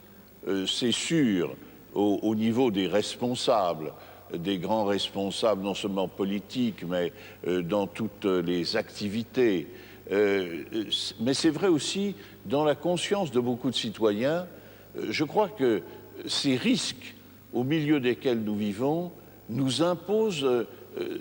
c'est sûr, au niveau des responsables, des grands responsables, non seulement politiques, mais dans toutes les activités, mais c'est vrai aussi dans la conscience de beaucoup de citoyens. Je crois que ces risques au milieu desquels nous vivons nous imposent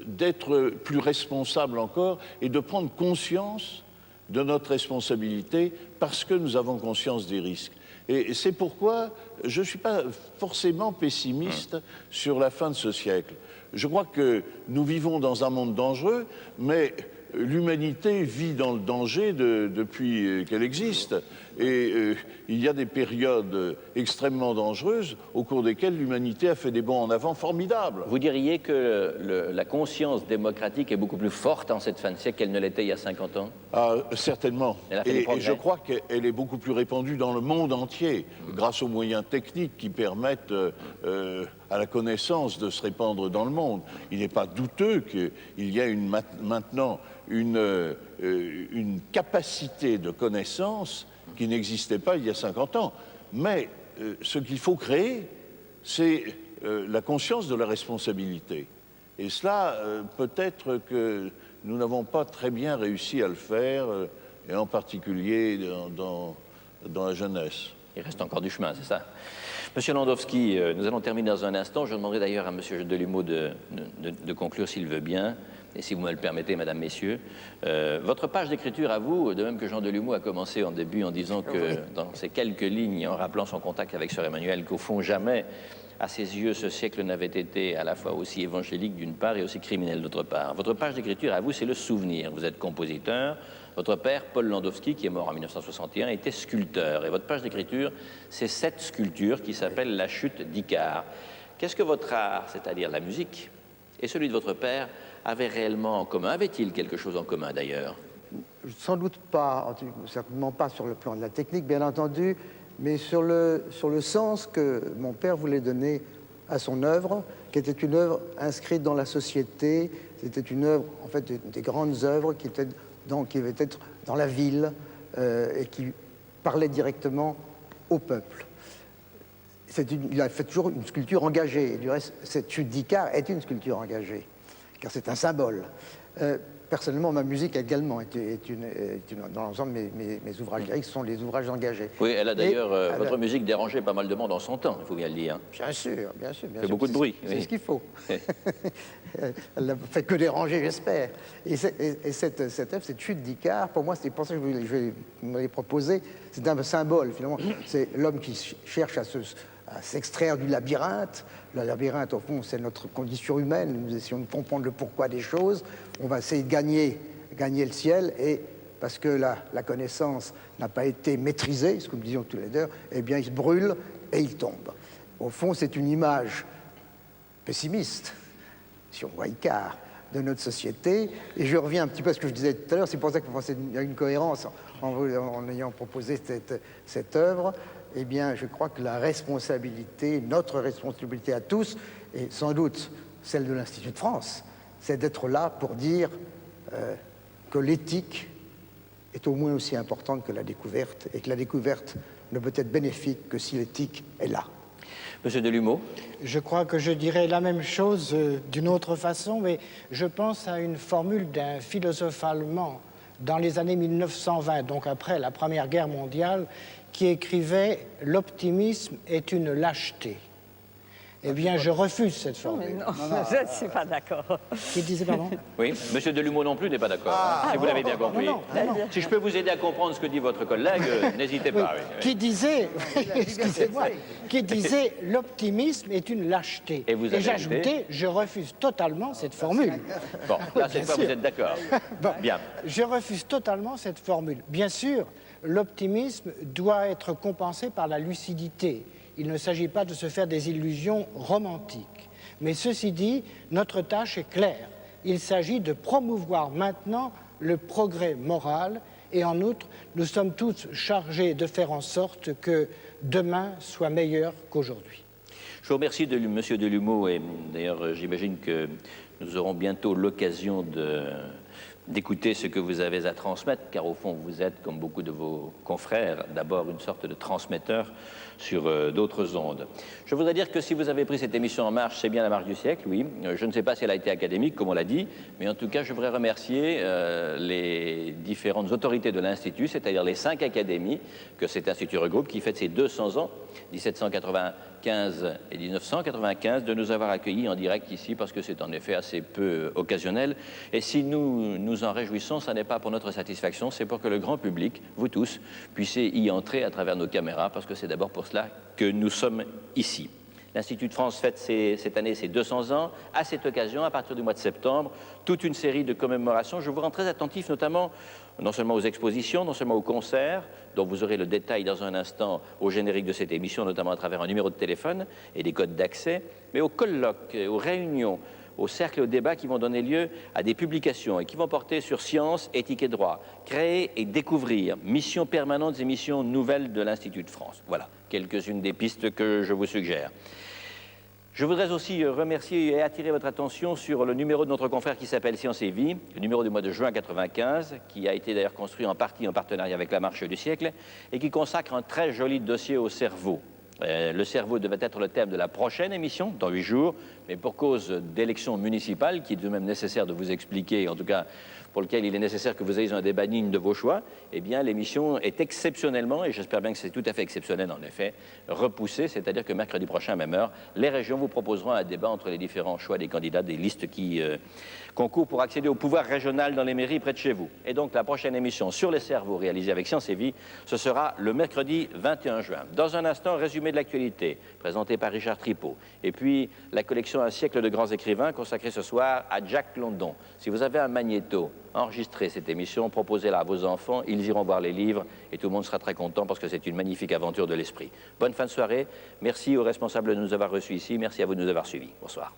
d'être plus responsables encore et de prendre conscience de notre responsabilité parce que nous avons conscience des risques. Et c'est pourquoi je ne suis pas forcément pessimiste sur la fin de ce siècle. Je crois que nous vivons dans un monde dangereux, mais l'humanité vit dans le danger depuis qu'elle existe. Et il y a des périodes extrêmement dangereuses au cours desquelles l'humanité a fait des bonds en avant formidables. Vous diriez que la conscience démocratique est beaucoup plus forte en cette fin de siècle qu'elle ne l'était il y a 50 ans? Ah, certainement. Et je crois qu'elle est beaucoup plus répandue dans le monde entier, grâce aux moyens techniques qui permettent à la connaissance de se répandre dans le monde. Il n'est pas douteux qu'il y a maintenant une capacité de connaissance qui n'existait pas il y a 50 ans. Mais ce qu'il faut créer, c'est la conscience de la responsabilité. Et cela, peut-être que nous n'avons pas très bien réussi à le faire, et en particulier dans la jeunesse. Il reste encore du chemin, c'est ça. Monsieur Landowski, nous allons terminer dans un instant. Je demanderai d'ailleurs à Monsieur Delumeau de conclure s'il veut bien. Et si vous me le permettez, Mesdames, Messieurs, votre page d'écriture à vous, de même que Jean Delumeau a commencé en début en disant que dans ces quelques lignes, en rappelant son contact avec Sœur Emmanuelle, qu'au fond jamais, à ses yeux, ce siècle n'avait été à la fois aussi évangélique d'une part et aussi criminel d'autre part. Votre page d'écriture à vous, c'est le souvenir. Vous êtes compositeur. Votre père, Paul Landowski, qui est mort en 1961, était sculpteur. Et votre page d'écriture, c'est cette sculpture qui s'appelle La chute d'Icare. Qu'est-ce que votre art, c'est-à-dire la musique, et celui de votre père, avaient réellement en commun? Avait-il quelque chose en commun d'ailleurs? Sans doute pas, certainement pas sur le plan de la technique, bien entendu, mais sur le sens que mon père voulait donner à son œuvre, qui était une œuvre inscrite dans la société. C'était une œuvre, en fait, des grandes œuvres qui devaient être dans la ville et qui parlaient directement au peuple. Il a fait toujours une sculpture engagée. Et du reste, cette chute d'Icare est une sculpture engagée, car c'est un symbole. Personnellement, ma musique également dans l'ensemble de mes ouvrages lyriques, ce sont les ouvrages engagés. Oui, elle a d'ailleurs, votre musique dérangeait pas mal de monde en son temps, il faut bien le dire. Bien sûr, bien sûr. Fait beaucoup de bruit. C'est ce qu'il faut. Elle n'a fait que déranger, j'espère. Et cette œuvre, cette chute d'Icare, pour moi, c'est pour ça que je l'ai proposé, c'est un symbole, finalement. C'est l'homme qui cherche à s'extraire du labyrinthe. Le labyrinthe, au fond, c'est notre condition humaine. Nous essayons de comprendre le pourquoi des choses. On va essayer de gagner le ciel, et parce que la connaissance n'a pas été maîtrisée, ce que nous disions tous les deux, eh bien, il se brûle et il tombe. Au fond, c'est une image pessimiste, si on voit Icare, de notre société. Et je reviens un petit peu à ce que je disais tout à l'heure. C'est pour ça qu'il y a une cohérence en ayant proposé cette œuvre. Eh bien, je crois que la responsabilité, notre responsabilité à tous, et sans doute celle de l'Institut de France, c'est d'être là pour dire que l'éthique est au moins aussi importante que la découverte, et que la découverte ne peut être bénéfique que si l'éthique est là. Monsieur Delumeau? Je crois que je dirais la même chose d'une autre façon, mais je pense à une formule d'un philosophe allemand dans les années 1920, donc après la Première Guerre mondiale, qui écrivait « L'optimisme est une lâcheté ». Eh bien, je refuse cette formule. Non, je ne suis pas d'accord. Qui disait, pardon? Oui, M. Delumeau non plus n'est pas d'accord, si vous l'avez bien compris. Si je peux vous aider à comprendre ce que dit votre collègue, n'hésitez pas. Oui. Qui disait, excusez-moi, qui disait « L'optimisme est une lâcheté ». Et vous avez j'ajoutais « Je refuse totalement cette formule ». Bon, là, cette fois, vous êtes d'accord. Bien. Je refuse totalement cette formule. Bien sûr, l'optimisme doit être compensé par la lucidité. Il ne s'agit pas de se faire des illusions romantiques. Mais ceci dit, notre tâche est claire. Il s'agit de promouvoir maintenant le progrès moral et en outre, nous sommes tous chargés de faire en sorte que demain soit meilleur qu'aujourd'hui. Je vous remercie, M. Delumeau, et d'ailleurs, j'imagine que nous aurons bientôt l'occasion d'écouter ce que vous avez à transmettre, car au fond, vous êtes, comme beaucoup de vos confrères, d'abord une sorte de transmetteur sur d'autres ondes. Je voudrais dire que si vous avez pris cette émission en marche, c'est bien la marche du siècle, oui. Je ne sais pas si elle a été académique, comme on l'a dit, mais en tout cas, je voudrais remercier les différentes autorités de l'Institut, c'est-à-dire les 5 académies que cet Institut regroupe, qui fête ses 200 ans, 1795 et 1995, de nous avoir accueillis en direct ici, parce que c'est en effet assez peu occasionnel. Et si nous nous en réjouissons, ce n'est pas pour notre satisfaction, c'est pour que le grand public, vous tous, puissiez y entrer à travers nos caméras, parce que c'est d'abord pour cela que nous sommes ici. L'Institut de France fête cette année ses 200 ans. À cette occasion, à partir du mois de septembre, toute une série de commémorations. Je vous rends très attentif notamment, non seulement aux expositions, non seulement aux concerts, dont vous aurez le détail dans un instant au générique de cette émission, notamment à travers un numéro de téléphone et des codes d'accès, mais aux colloques, aux réunions, aux cercles et aux débats qui vont donner lieu à des publications et qui vont porter sur science, éthique et droit, créer et découvrir, missions permanentes et missions nouvelles de l'Institut de France. Voilà, quelques-unes des pistes que je vous suggère. Je voudrais aussi remercier et attirer votre attention sur le numéro de notre confrère qui s'appelle Science et Vie, le numéro du mois de juin 1995, qui a été d'ailleurs construit en partie en partenariat avec la Marche du siècle et qui consacre un très joli dossier au cerveau. Le cerveau devait être le thème de la prochaine émission, dans 8 jours, mais pour cause d'élections municipales, qui est de même nécessaire de vous expliquer, en tout cas pour lequel il est nécessaire que vous ayez un débat digne de vos choix, eh bien l'émission est exceptionnellement, et j'espère bien que c'est tout à fait exceptionnel en effet, repoussée, c'est-à-dire que mercredi prochain à même heure, les régions vous proposeront un débat entre les différents choix des candidats, des listes qui concourent pour accéder au pouvoir régional dans les mairies près de chez vous. Et donc la prochaine émission sur les cerveaux réalisée avec Science et Vie, ce sera le mercredi 21 juin. Dans un instant, résumé de l'actualité, présenté par Richard Tripot, et puis la collection Un siècle de grands écrivains, consacrée ce soir à Jack London. Si vous avez un magnéto, enregistrez cette émission, proposez-la à vos enfants, ils iront voir les livres et tout le monde sera très content parce que c'est une magnifique aventure de l'esprit. Bonne fin de soirée, merci aux responsables de nous avoir reçus ici, merci à vous de nous avoir suivis. Bonsoir.